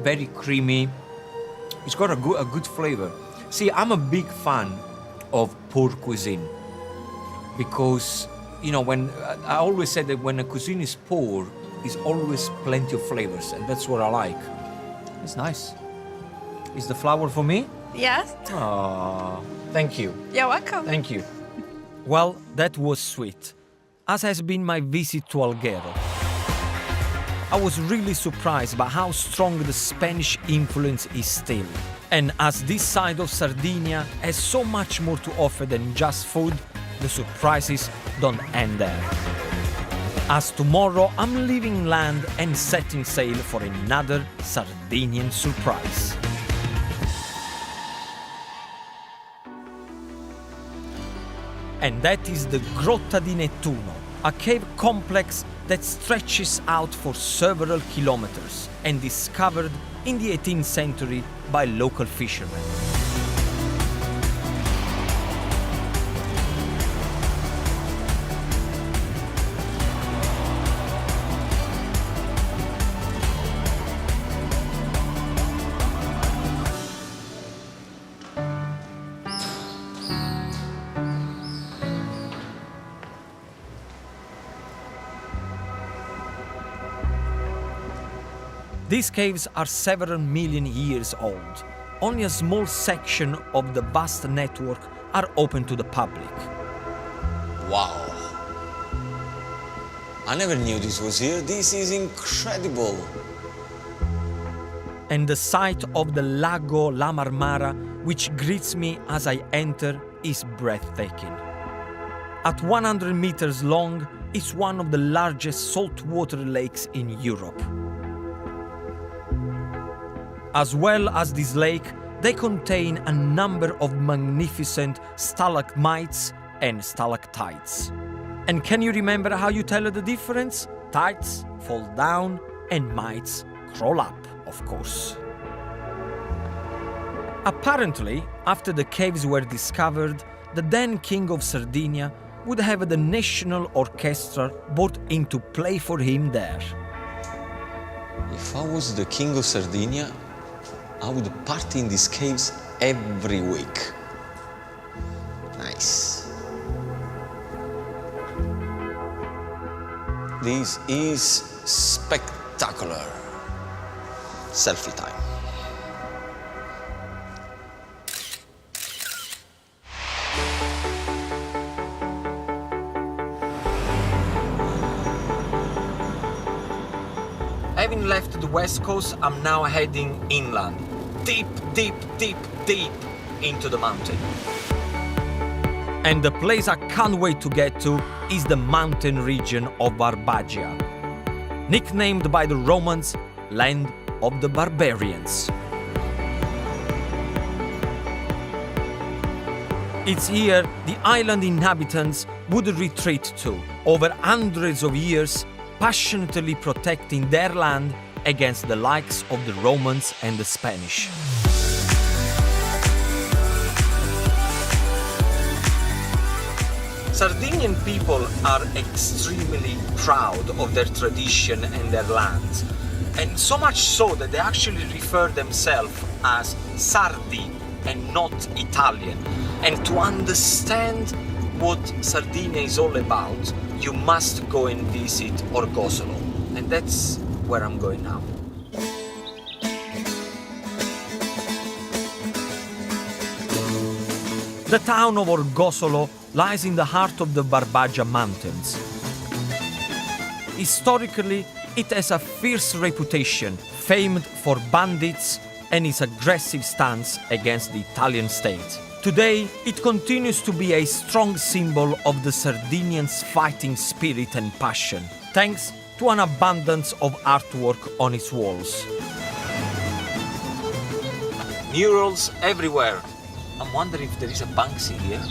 Very creamy. It's got a good flavor. See, I'm a big fan of poor cuisine because, you know, when I always say that when a cuisine is poor, there's always plenty of flavors, and that's what I like. It's nice. Is the flour for me? Yes. Oh, thank you. You're welcome. Thank you. Well, that was sweet, as has been my visit to Alghero. I was really surprised by how strong the Spanish influence is still. And as this side of Sardinia has so much more to offer than just food, the surprises don't end there. As tomorrow I'm leaving land and setting sail for another Sardinian surprise. And that is the Grotta di Neptune, a cave complex that stretches out for several kilometers and discovered in the 18th century by local fishermen. These caves are several million years old. Only a small section of the vast network are open to the public. Wow. I never knew this was here. This is incredible. And the sight of the Lago La Marmara, which greets me as I enter, is breathtaking. At 100 meters long, it's one of the largest saltwater lakes in Europe. As well as this lake, they contain a number of magnificent stalagmites and stalactites. And can you remember how you tell the difference? Tites fall down and mites crawl up, of course. Apparently, after the caves were discovered, the then King of Sardinia would have the National Orchestra brought in to play for him there. If I was the King of Sardinia, I would party in these caves every week. Nice. This is spectacular. Selfie time. Having left the west coast, I'm now heading inland. Deep, deep, deep, deep into the mountain. And the place I can't wait to get to is the mountain region of Barbagia, nicknamed by the Romans Land of the Barbarians. It's here the island inhabitants would retreat to, over hundreds of years, passionately protecting their land against the likes of the Romans and the Spanish. Sardinian people are extremely proud of their tradition and their land, and so much so that they actually refer themselves as Sardi and not Italian. And to understand what Sardinia is all about, you must go and visit Orgosolo, and that's where I'm going now. The town of Orgosolo lies in the heart of the Barbagia Mountains. Historically, it has a fierce reputation, famed for bandits and its aggressive stance against the Italian state. Today, it continues to be a strong symbol of the Sardinians' fighting spirit and passion, thanks to an abundance of artwork on its walls. Murals everywhere. I'm wondering if there is a Banksy here.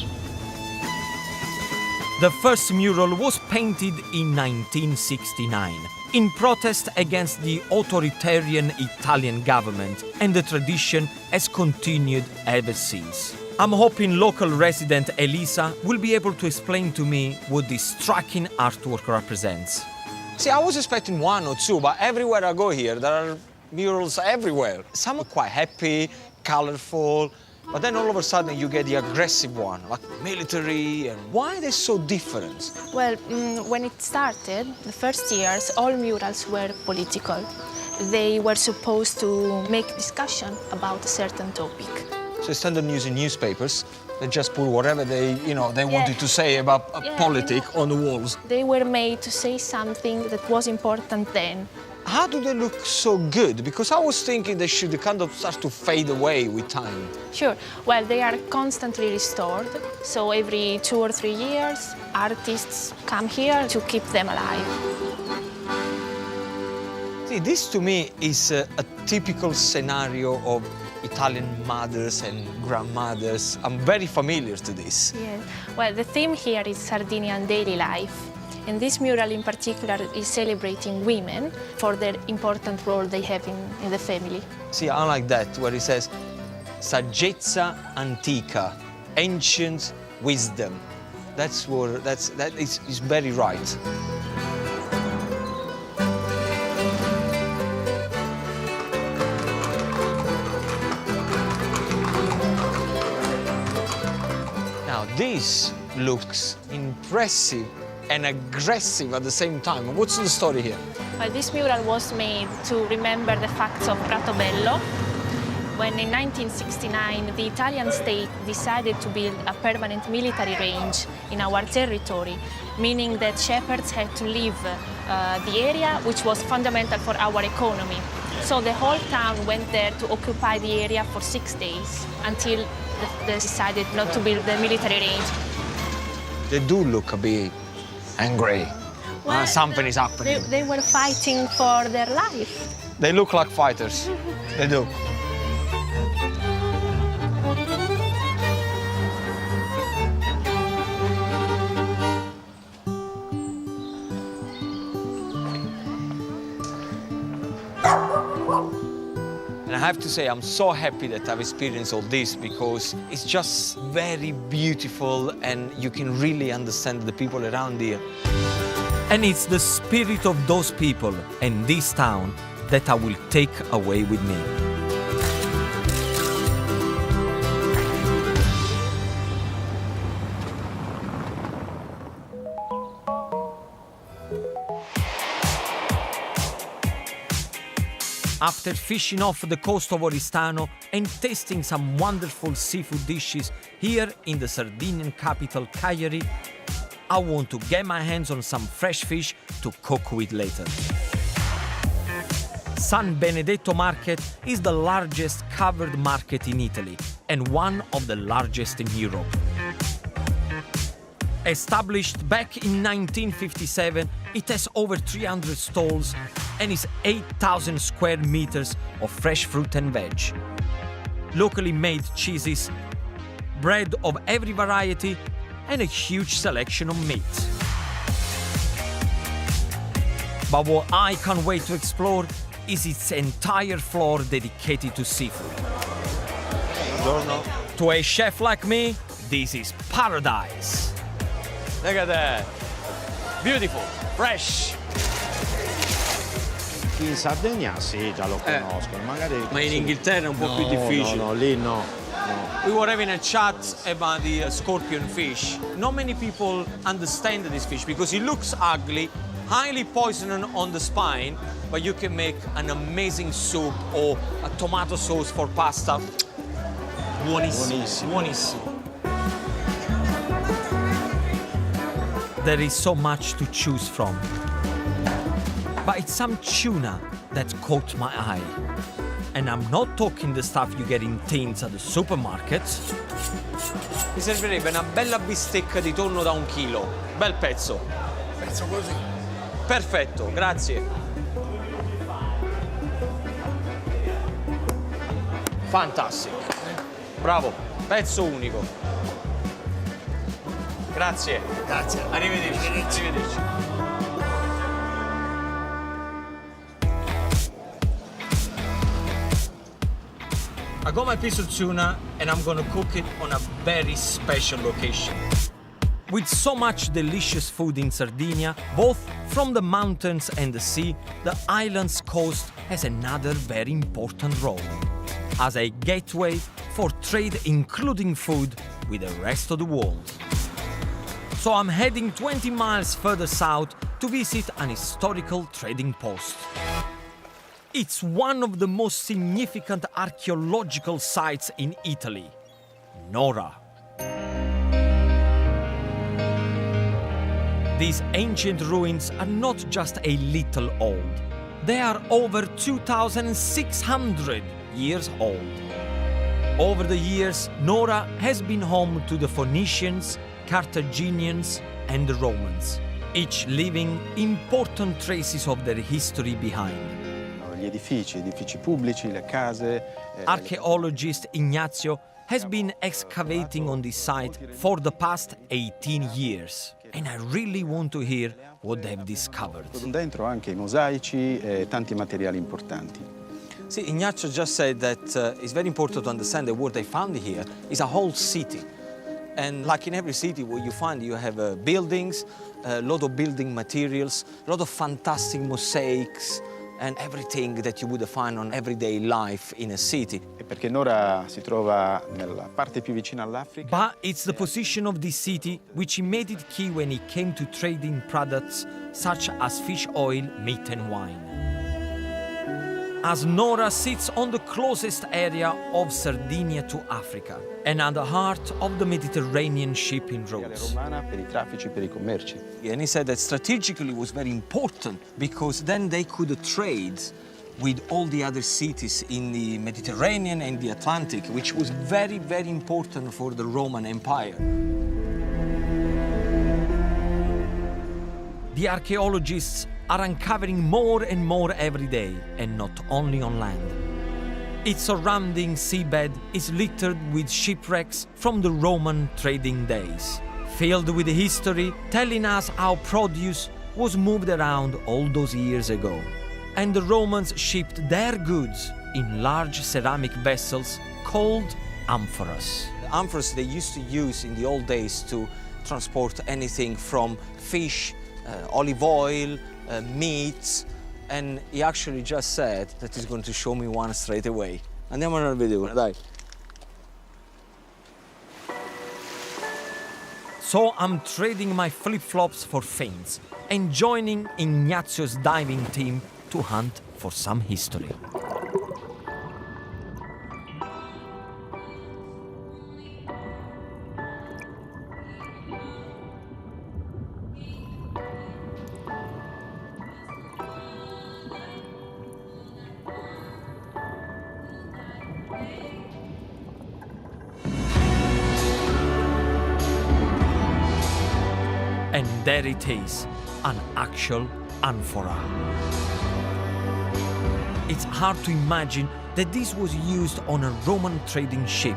The first mural was painted in 1969 in protest against the authoritarian Italian government, and the tradition has continued ever since. I'm hoping local resident Elisa will be able to explain to me what this striking artwork represents. See, I was expecting one or two, but everywhere I go here, there are murals everywhere. Some are quite happy, colorful, but then all of a sudden you get the aggressive one, like military, and why are they so different? Well, when it started, the first years, all murals were political. They were supposed to make discussion about a certain topic. So instead of using newspapers, they just put whatever they wanted to say about politics on the walls. They were made to say something that was important then. How do they look so good? Because I was thinking they should kind of start to fade away with time. Sure. Well, they are constantly restored. So every 2 or 3 years, artists come here to keep them alive. See, this to me is a typical scenario of Italian mothers and grandmothers. I'm very familiar to this. Yes. Well, the theme here is Sardinian daily life. And this mural in particular is celebrating women for their important role they have in the family. See, I like that, where it says, saggezza antica, ancient wisdom. That is very right. Now, this looks impressive and aggressive at the same time. What's the story here? Well, this mural was made to remember the facts of Bello, when in 1969 the Italian state decided to build a permanent military range in our territory, meaning that shepherds had to leave the area, which was fundamental for our economy. So the whole town went there to occupy the area for 6 days until they decided not to build the military range. They do look a bit angry. Well, something is happening. They were fighting for their life. They look like fighters. They do. And I have to say, I'm so happy that I've experienced all this because it's just very beautiful and you can really understand the people around here. And it's the spirit of those people and this town that I will take away with me. After fishing off the coast of Oristano and tasting some wonderful seafood dishes here in the Sardinian capital, Cagliari, I want to get my hands on some fresh fish to cook with later. San Benedetto Market is the largest covered market in Italy and one of the largest in Europe. Established back in 1957, it has over 300 stalls and is 8,000 square meters of fresh fruit and veg. Locally made cheeses, bread of every variety, and a huge selection of meat. But what I can't wait to explore is its entire floor dedicated to seafood. Buongiorno. To a chef like me, this is paradise. Look at that. Beautiful, fresh. In Sardegna sì, già lo conosco, magari... Ma in Inghilterra è un po' più difficile. No, lì no. We were having a chat about the scorpion fish. Not many people understand this fish because it looks ugly, highly poisonous on the spine, but you can make an amazing soup or a tomato sauce for pasta. Buonissimo. Buonissimo. There is so much to choose from. But it's some tuna that caught my eye. And I'm not talking the stuff you get in tins at the supermarket. Mi servirebbe una bella bistecca di tonno da 1 chilo. Bel pezzo. Pezzo così. Perfetto, grazie. Fantastic. Bravo, pezzo unico. Grazie. Grazie. Arrivederci. Arrivederci. I got my piece of tuna and I'm gonna cook it on a very special location. With so much delicious food in Sardinia, both from the mountains and the sea, the island's coast has another very important role as a gateway for trade, including food, with the rest of the world. So I'm heading 20 miles further south to visit an historical trading post. It's one of the most significant archaeological sites in Italy, Nora. These ancient ruins are not just a little old. They are over 2,600 years old. Over the years, Nora has been home to the Phoenicians, Carthaginians, and the Romans, each leaving important traces of their history behind. Gli edifici pubblici, le case. Archaeologist Ignazio has been excavating on this site for the past 18 years, and I really want to hear what they've discovered. Dentro anche i mosaici e tanti materiali importanti. See, Ignazio just said that it's very important to understand that what they found here is a whole city. And like in every city where you find, you have buildings, a lot of building materials, a lot of fantastic mosaics, and everything that you would find on everyday life in a city. Perché Nora si trova nella parte più vicina all'Africa. But it's the position of this city which made it key when it came to trading products such as fish oil, meat and wine. As Nora sits on the closest area of Sardinia to Africa and at the heart of the Mediterranean shipping routes. Per I traffici, per I commerci. And he said that strategically it was very important because then they could trade with all the other cities in the Mediterranean and the Atlantic, which was very, very important for the Roman Empire. The archaeologists are uncovering more and more every day, and not only on land. Its surrounding seabed is littered with shipwrecks from the Roman trading days, filled with history telling us how produce was moved around all those years ago. And the Romans shipped their goods in large ceramic vessels called amphoras. The amphoras they used to use in the old days to transport anything from fish, olive oil, meats, and he actually just said that he's going to show me one straight away. Andiamo nel video, dai. So I'm trading my flip-flops for feints and joining Ignazio's diving team to hunt for some history. And there it is, an actual amphora. It's hard to imagine that this was used on a Roman trading ship,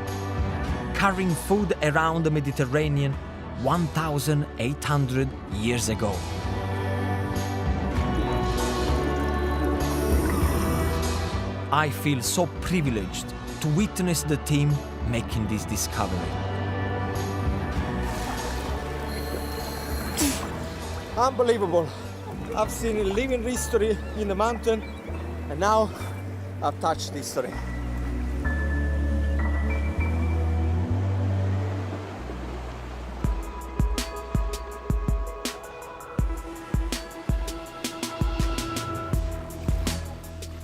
carrying food around the Mediterranean 1,800 years ago. I feel so privileged to witness the team making this discovery. Unbelievable. I've seen living history in the mountain, and now I've touched history.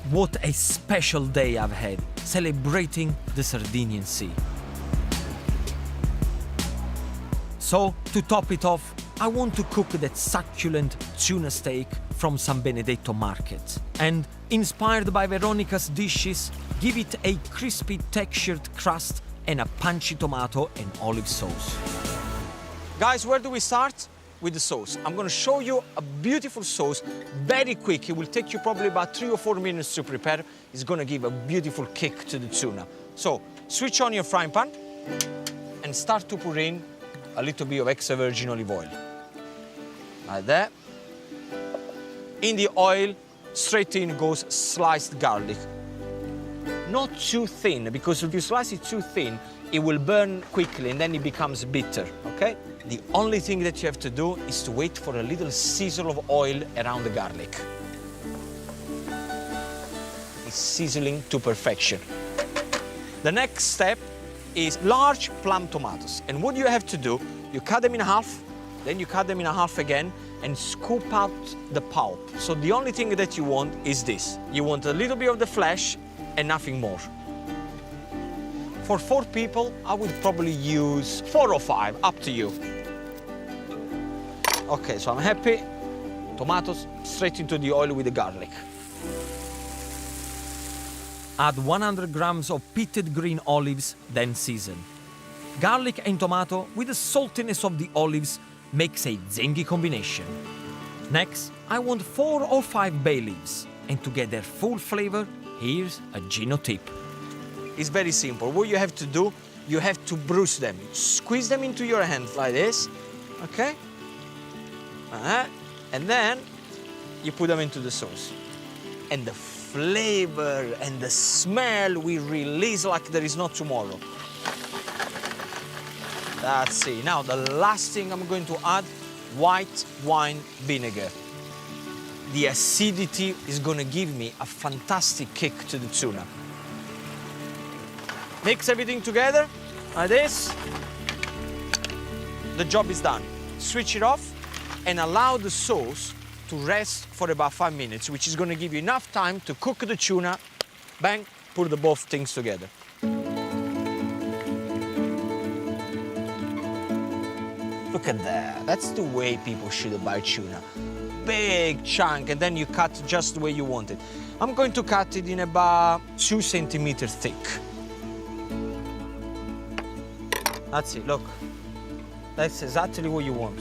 What a special day I've had, celebrating the Sardinian Sea. So, to top it off, I want to cook that succulent tuna steak from San Benedetto market. And, inspired by Veronica's dishes, give it a crispy textured crust and a punchy tomato and olive sauce. Guys, where do we start? With the sauce. I'm going to show you a beautiful sauce, very quick. It will take you probably about 3 or 4 minutes to prepare. It's going to give a beautiful kick to the tuna. So, switch on your frying pan and start to pour in a little bit of extra virgin olive oil. Like that. In the oil, straight in goes sliced garlic. not too thin, because if you slice it too thin, it will burn quickly and then it becomes bitter, okay? The only thing that you have to do is to wait for a little sizzle of oil around the garlic. It's sizzling to perfection. The next step is large plum tomatoes. And what you have to do, you cut them in half, then you cut them in half again, and scoop out the pulp. So the only thing that you want is this. You want a little bit of the flesh and nothing more. For 4 people, I would probably use 4 or 5, up to you. Okay, so I'm happy. Tomatoes straight into the oil with the garlic. Add 100 grams of pitted green olives, then season. Garlic and tomato with the saltiness of the olives makes a zingy combination. Next, I want 4 or 5 bay leaves, and to get their full flavor, here's a Gino tip. It's very simple. What you have to do, you have to bruise them. Squeeze them into your hands like this, okay? And then you put them into the sauce. And the flavor and the smell will release like there is no tomorrow. That's it. Now, the last thing I'm going to add, white wine vinegar. The acidity is going to give me a fantastic kick to the tuna. Mix everything together, like this. The job is done. Switch it off and allow the sauce to rest for about 5 minutes, which is going to give you enough time to cook the tuna. Bang, put the both things together. Look at that. That's the way people should buy tuna. Big chunk, and then you cut just the way you want it. I'm going to cut it in about 2 centimeters thick. That's it, look. That's exactly what you want.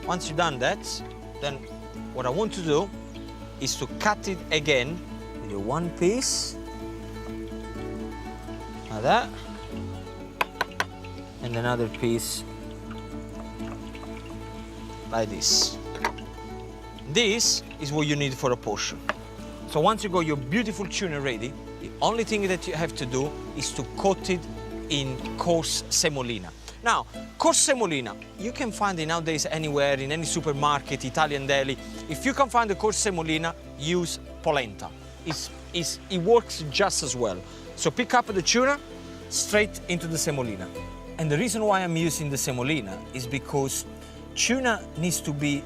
Once you've done that, then what I want to do is to cut it again with one piece, like that, and another piece like this. This is what you need for a portion. So once you got your beautiful tuna ready, the only thing that you have to do is to coat it in coarse semolina. Now, coarse semolina, you can find it nowadays anywhere, in any supermarket, Italian deli. If you can find the coarse semolina, use polenta. It works just as well. So pick up the tuna, straight into the semolina. And the reason why I'm using the semolina is because tuna needs to be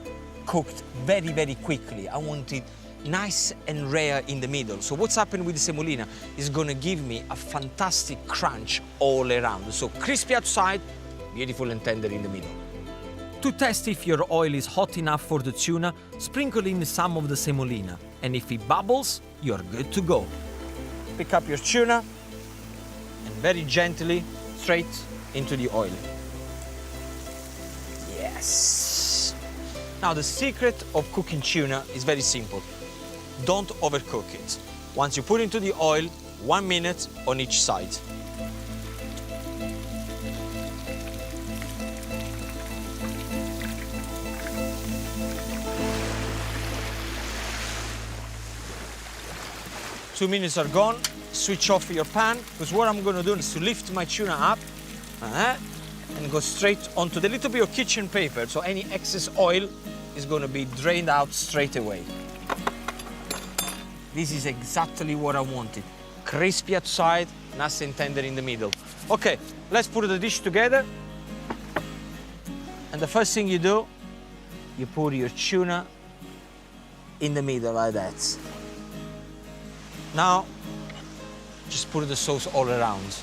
cooked very, very quickly. I want it nice and rare in the middle. So what's happened with the semolina is gonna give me a fantastic crunch all around. So crispy outside, beautiful and tender in the middle. To test if your oil is hot enough for the tuna, sprinkle in some of the semolina. And if it bubbles, you're good to go. Pick up your tuna and very gently straight into the oil. Yes. Now the secret of cooking tuna is very simple. Don't overcook it. Once you put it into the oil, 1 minute on each side. Two minutes are gone. Switch off your pan, because what I'm going to do is to lift my tuna up and go straight onto the little bit of kitchen paper, so any excess oil is going to be drained out straight away. This is exactly what I wanted. Crispy outside, nice and tender in the middle. Okay, let's put the dish together. And the first thing you do, you put your tuna in the middle like that. Now, just put the sauce all around.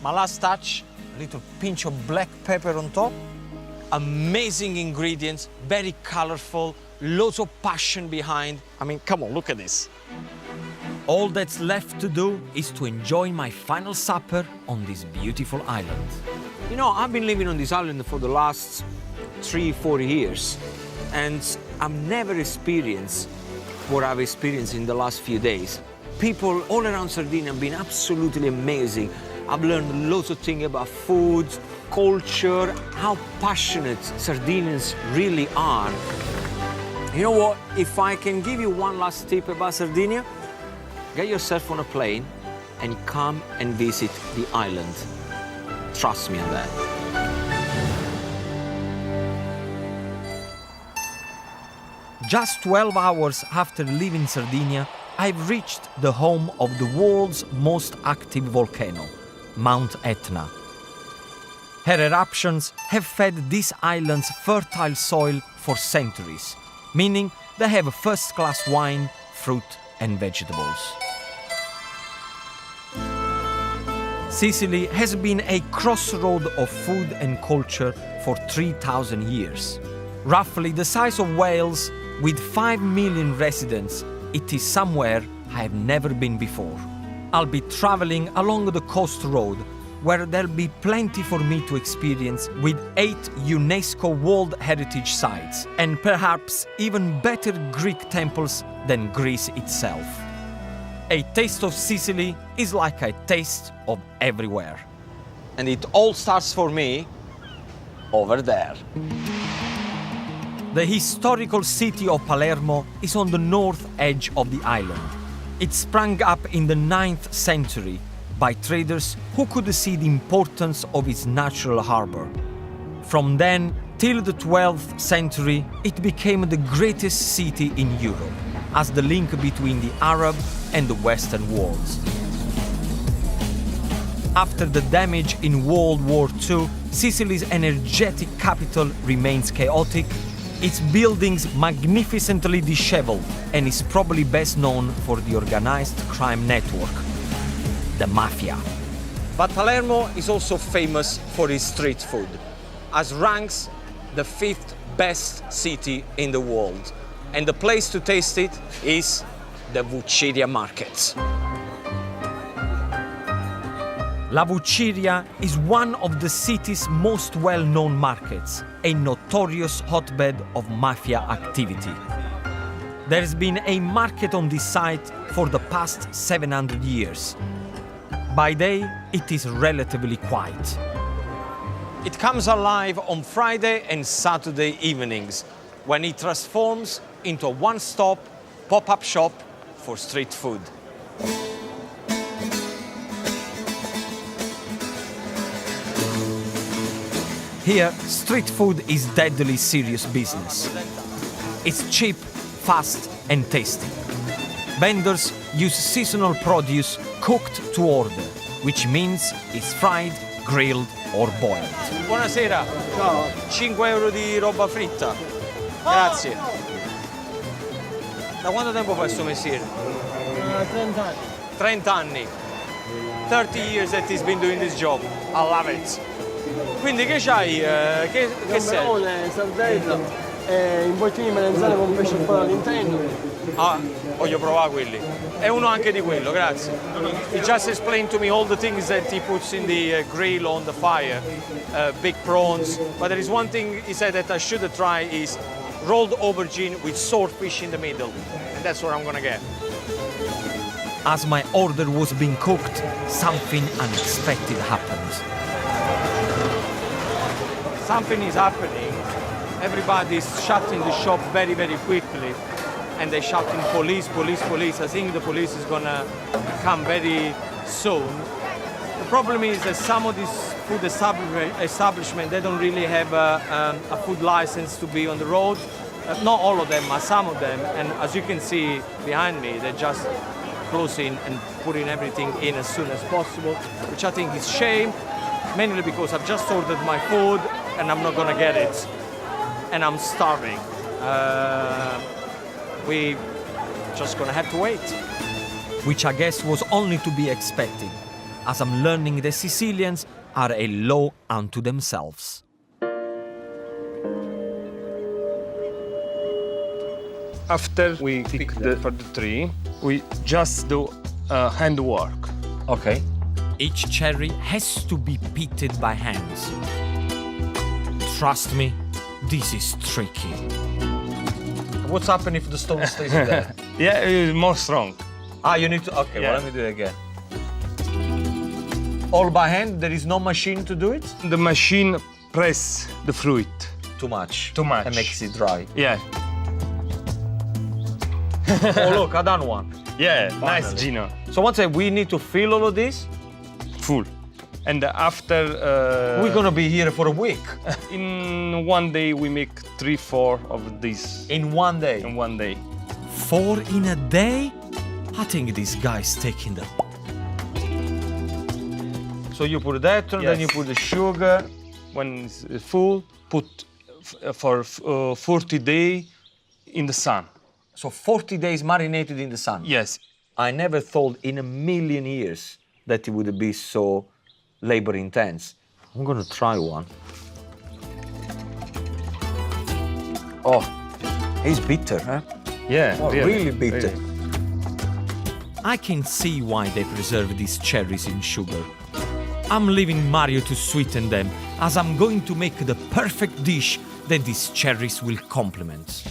My last touch, a little pinch of black pepper on top. Amazing ingredients, very colorful, lots of passion behind. I mean, come on, look at this. All that's left to do is to enjoy my final supper on this beautiful island. You know, I've been living on this island for the last 3-4 years, and I've never experienced what I've experienced in the last few days. People all around Sardinia have been absolutely amazing. I've learned lots of things about food, culture, how passionate Sardinians really are. You know what? If I can give you one last tip about Sardinia, get yourself on a plane and come and visit the island. Trust me on that. Just 12 hours after leaving Sardinia, I've reached the home of the world's most active volcano, Mount Etna. Her eruptions have fed this island's fertile soil for centuries, meaning they have first-class wine, fruit and vegetables. Sicily has been a crossroad of food and culture for 3,000 years. Roughly the size of Wales, with 5 million residents, it is somewhere I have never been before. I'll be traveling along the coast road, where there'll be plenty for me to experience, with 8 UNESCO World Heritage Sites, and perhaps even better Greek temples than Greece itself. A taste of Sicily is like a taste of everywhere. And it all starts for me over there. The historical city of Palermo is on the north edge of the island. It sprang up in the 9th century by traders who could see the importance of its natural harbor. From then till the 12th century, it became the greatest city in Europe, as the link between the Arab and the Western worlds. After the damage in World War II, Sicily's energetic capital remains chaotic, its buildings magnificently disheveled, and is probably best known for the organized crime network, the mafia. But Palermo is also famous for its street food, as ranks the 5th best city in the world. And the place to taste it is the Vucciria markets. La Vucciria is one of the city's most well-known markets, a notorious hotbed of mafia activity. There's been a market on this site for the past 700 years. By day, it is relatively quiet. It comes alive on Friday and Saturday evenings, when it transforms into a one-stop pop-up shop for street food. Here, street food is deadly serious business. It's cheap, fast and tasty. Vendors use seasonal produce cooked to order, which means it's fried, grilled or boiled. Buonasera. Ciao. 5 euro di roba fritta. Grazie. Da quanto tempo fai questo mestiere? 30 anni. 30 anni. 30 years that he's been doing this job. I love it. Quindi che c'hai? Che sei? Gamberone, sardella, involtini melanzane con pesce buono all'interno. Ah, voglio provare quelli. E uno anche di quello, grazie. He just explained to me all the things that he puts in the grill on the fire. Big prawns. But there is one thing he said that I should try is rolled aubergine with swordfish in the middle. And that's what I'm gonna get. As my order was being cooked, something unexpected happened. Something is happening. Everybody is shutting the shop very, very quickly. And they're shouting police, police, police. I think the police is gonna come very soon. The problem is that some of these food establishments, they don't really have a food license to be on the road. Not all of them, but some of them. And as you can see behind me, they're just closing and putting everything in as soon as possible, which I think is shame, mainly because I've just ordered my food and I'm not gonna get it. And I'm starving. We just gonna have to wait. Which I guess was only to be expected, as I'm learning the Sicilians are a law unto themselves. After we pick for the tree, we just do handwork. Okay. Each cherry has to be pitted by hands. Trust me, this is tricky. What's happening if the stone stays there? Yeah, it's more strong. Ah, you need to. Okay, Yeah. well, let me do it again. All by hand? There is no machine to do it? The machine press the fruit. Too much. Too much. And makes it dry. Yeah. Oh, look, I done one. Yeah, Finally. nice, Gino. So once we need to fill all of this? Full. And after... We're gonna be here for a week. In one day, we make 3-4 of these. In one day? In one day. 4 in a day? I think this guy's taking the... So you put that, Yes. then you put the sugar. When it's full, put for 40 days in the sun. So 40 days marinated in the sun? Yes. I never thought in a million years that it would be so labor intense. I'm gonna try one. Oh, he's bitter, huh? Yeah, Oh, really bitter. really. I can see why they preserve these cherries in sugar. I'm leaving Mario to sweeten them, as I'm going to make the perfect dish that these cherries will complement.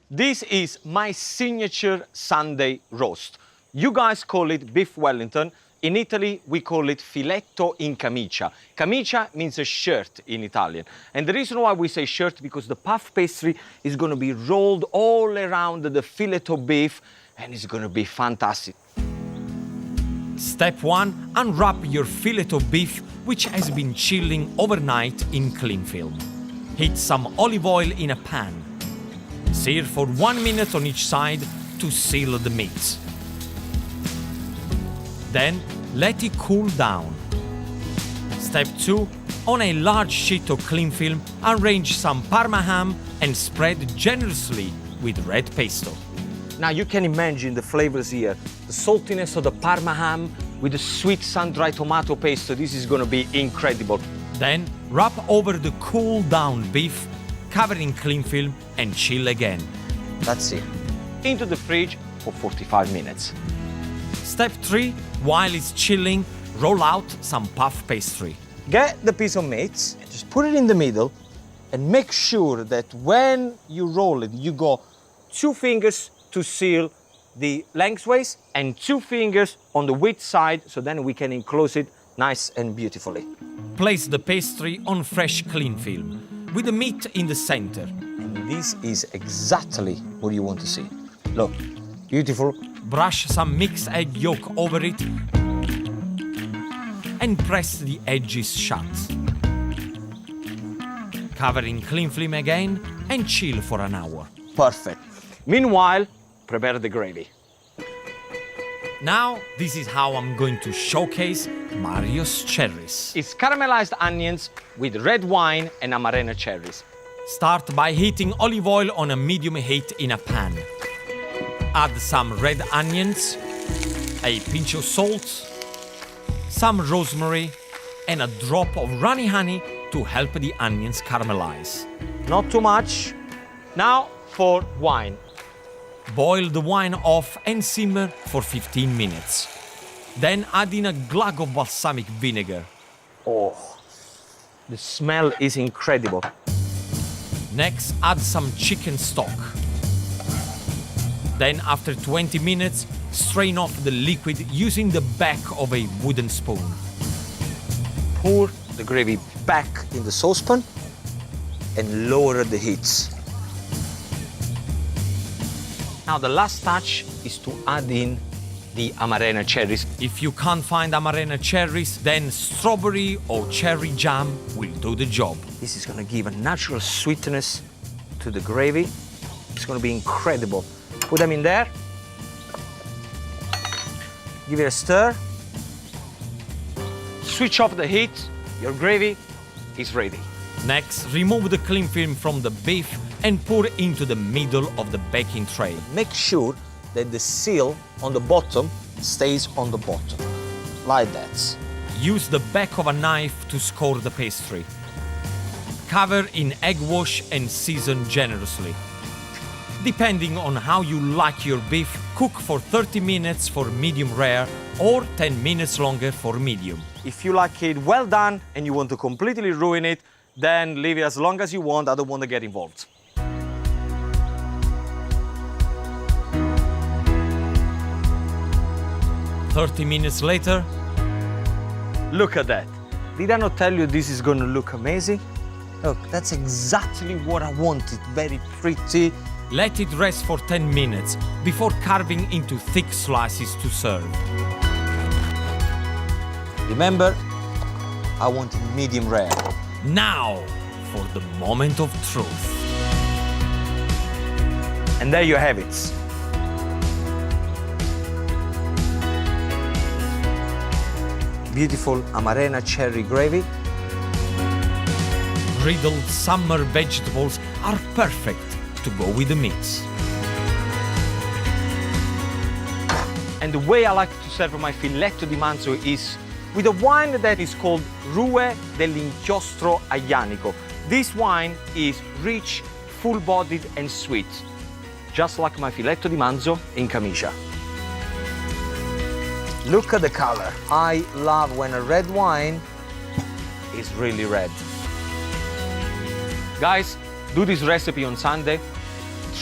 This is my signature Sunday roast. You guys call it beef Wellington. In Italy, we call it filetto in camicia. Camicia means a shirt in Italian. And the reason why we say shirt, because the puff pastry is going to be rolled all around the fillet of beef, and it's going to be fantastic. Step 1, unwrap your fillet of beef, which has been chilling overnight in cling film. Heat some olive oil in a pan. Sear for 1 minute on each side to seal the meat. Then let it cool down. Step 2, on a large sheet of cling film, arrange some Parma ham and spread generously with red pesto. Now you can imagine the flavors here. The saltiness of the Parma ham with the sweet sun-dried tomato pesto. This is going to be incredible. Then wrap over the cool down beef, cover in cling film and chill again. That's it. Into the fridge for 45 minutes. Step 3, while it's chilling, roll out some puff pastry. Get the piece of meat, just put it in the middle, and make sure that when you roll it, you go 2 fingers to seal the lengthways and 2 fingers on the width side, so then we can enclose it nice and beautifully. Place the pastry on fresh cling film, with the meat in the center. And this is exactly what you want to see. Look, beautiful. Brush some mixed egg yolk over it and press the edges shut. Cover in cling film again and chill for an hour. Perfect. Meanwhile, prepare the gravy. Now, this is how I'm going to showcase Mario's cherries. It's caramelized onions with red wine and Amarena cherries. Start by heating olive oil on a medium heat in a pan. Add some red onions, a pinch of salt, some rosemary, and a drop of runny honey to help the onions caramelize. Not too much. Now for wine. Boil the wine off and simmer for 15 minutes. Then add in a glug of balsamic vinegar. Oh, the smell is incredible. Next, add some chicken stock. Then, after 20 minutes, strain off the liquid using the back of a wooden spoon. Pour the gravy back in the saucepan and lower the heat. Now the last touch is to add in the Amarena cherries. If you can't find Amarena cherries, then strawberry or cherry jam will do the job. This is going to give a natural sweetness to the gravy. It's going to be incredible. Put them in there. Give it a stir. Switch off the heat. Your gravy is ready. Next, remove the cling film from the beef and pour into the middle of the baking tray. Make sure that the seal on the bottom stays on the bottom, like that. Use the back of a knife to score the pastry. Cover in egg wash and season generously. Depending on how you like your beef, cook for 30 minutes for medium rare or 10 minutes longer for medium. If you like it well done and you want to completely ruin it, then leave it as long as you want. I don't want to get involved. "30 minutes later, Look at that. Did I not tell you this is gonna look amazing? Look, that's exactly what I wanted. Very pretty. Let it rest for 10 minutes before carving into thick slices to serve. Remember, I want it medium rare. Now, for the moment of truth. And there you have it. Beautiful Amarena cherry gravy. Griddled summer vegetables are perfect to go with the meats. And the way I like to serve my filetto di manzo is with a wine that is called Rue dell'Inchiostro Aianico. This wine is rich, full-bodied and sweet, just like my filetto di manzo in camicia. Look at the color. I love when a red wine is really red. Guys, do this recipe on Sunday.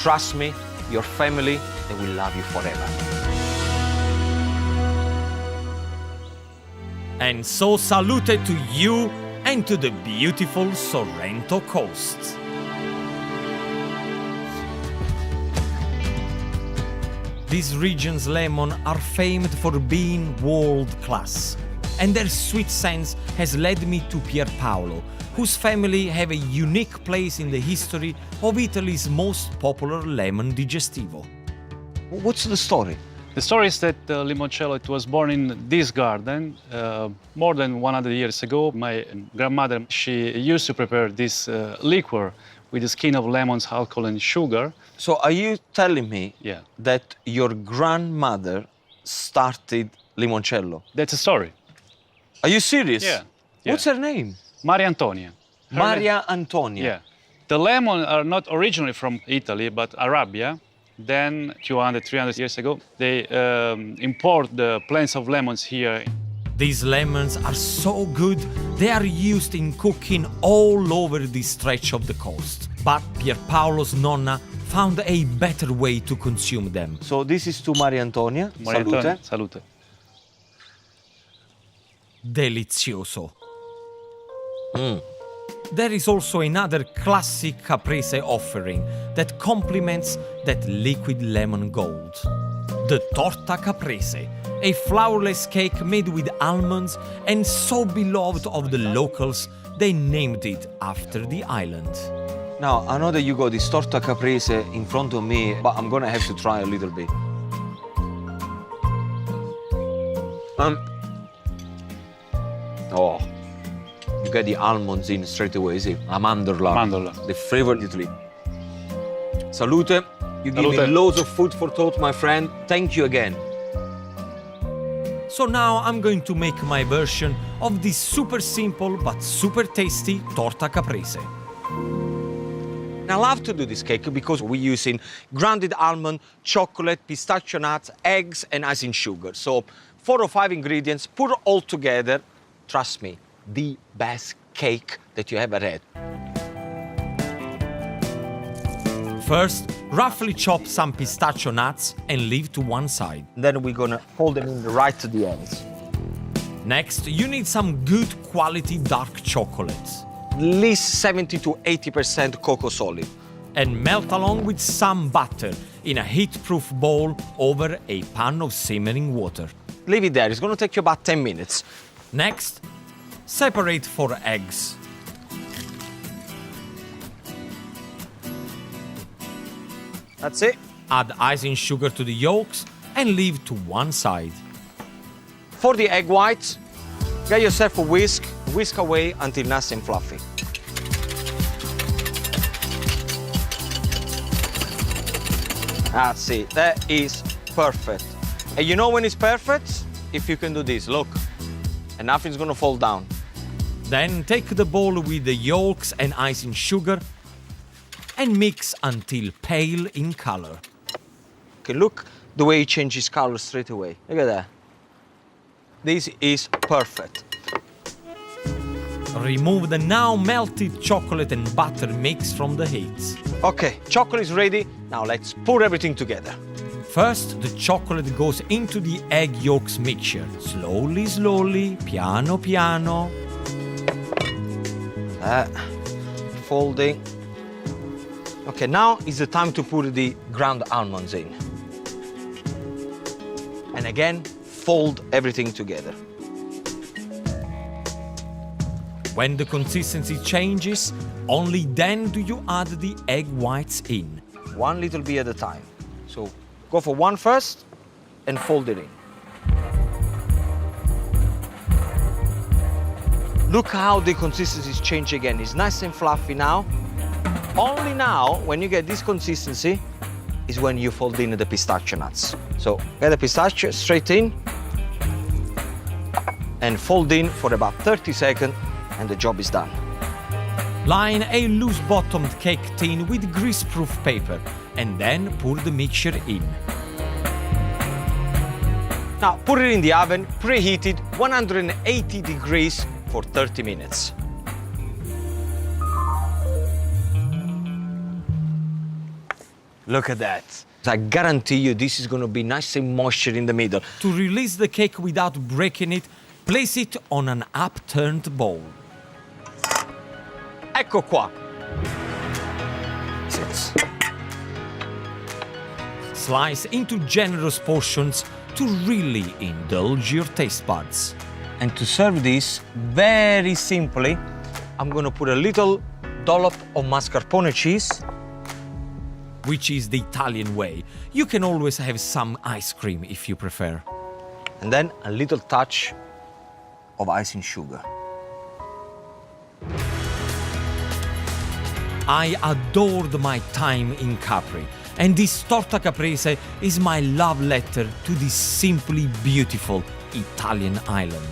Trust me, your family, they will love you forever. And so salute to you and to the beautiful Sorrento coast. This region's lemon are famed for being world-class, and their sweet sense has led me to Pierpaolo, whose family have a unique place in the history of Italy's most popular lemon digestivo. What's the story? The story is that limoncello, it was born in this garden more than 100 years ago. My grandmother, she used to prepare this liquor with the skin of lemons, alcohol and sugar. So are you telling me Yeah. that your grandmother started limoncello? That's a story. Are you serious? Yeah. What's her name? Maria Antonia. Maria Antonia. Yeah. The lemon are not originally from Italy, but Arabia. Then 200, 300 years ago, they import the plants of lemons here. These lemons are so good, they are used in cooking all over this stretch of the coast. But Pierpaolo's nonna found a better way to consume them. So this is to Maria Antonia. Maria Salute. Antonia, salute. Delizioso. There is also another classic caprese offering that complements that liquid lemon gold. The torta caprese, a flourless cake made with almonds and so beloved of the locals, they named it after the island. Now, I know that you got this torta caprese in front of me, but I'm gonna have to try a little bit. Oh, you get the almonds in straight away, see? Mandorla. Mandorla. The flavor of Italy. Salute. You give me Salute. loads of food for thought, my friend. Thank you again. So now I'm going to make my version of this super simple but super tasty torta caprese. And I love to do this cake because we're using grounded almond, chocolate, pistachio nuts, eggs, and icing sugar. So 4 or 5 ingredients, put it all together. Trust me, the best cake that you ever had. First, roughly chop some pistachio nuts and leave to one side. Then we're gonna hold them in right to the ends. Next, you need some good quality dark chocolate. At least 70 to 80% cocoa solid. And melt along with some butter in a heat-proof bowl over a pan of simmering water. Leave it there, it's gonna take you about 10 minutes. Next, separate 4 eggs. That's it. Add icing sugar to the yolks and leave to one side. For the egg whites, get yourself a whisk, whisk away until nice and fluffy. That's it, that is perfect. And you know when it's perfect? If you can do this, look, and nothing's gonna fall down. Then take the bowl with the yolks and icing sugar and mix until pale in color. Okay, look the way it changes color straight away. Look at that. This is perfect. Remove the now melted chocolate and butter mix from the heat. Okay, chocolate is ready. Now let's pour everything together. First, the chocolate goes into the egg yolks mixture. Slowly, slowly, piano, piano. Folding. Okay, now is the time to put the ground almonds in. And again, fold everything together. When the consistency changes, only then do you add the egg whites in. One little bit at a time. So go for one first and fold it in. Look how the consistencies change again. It's nice and fluffy now. Only now, when you get this consistency, is when you fold in the pistachio nuts. So get the pistachio straight in and fold in for about 30 seconds and the job is done. Line a loose-bottomed cake tin with grease-proof paper and then pour the mixture in. Now put it in the oven, preheated 180 degrees for 30 minutes. Look at that. I guarantee you this is going to be nice and moisture in the middle. To release the cake without breaking it, place it on an upturned bowl. Ecco qua. Slice into generous portions to really indulge your taste buds. And to serve this, very simply, I'm going to put a little dollop of mascarpone cheese. Which is the Italian way. You can always have some ice cream if you prefer. And then a little touch of icing sugar. I adored my time in Capri, and this torta caprese is my love letter to this simply beautiful Italian island.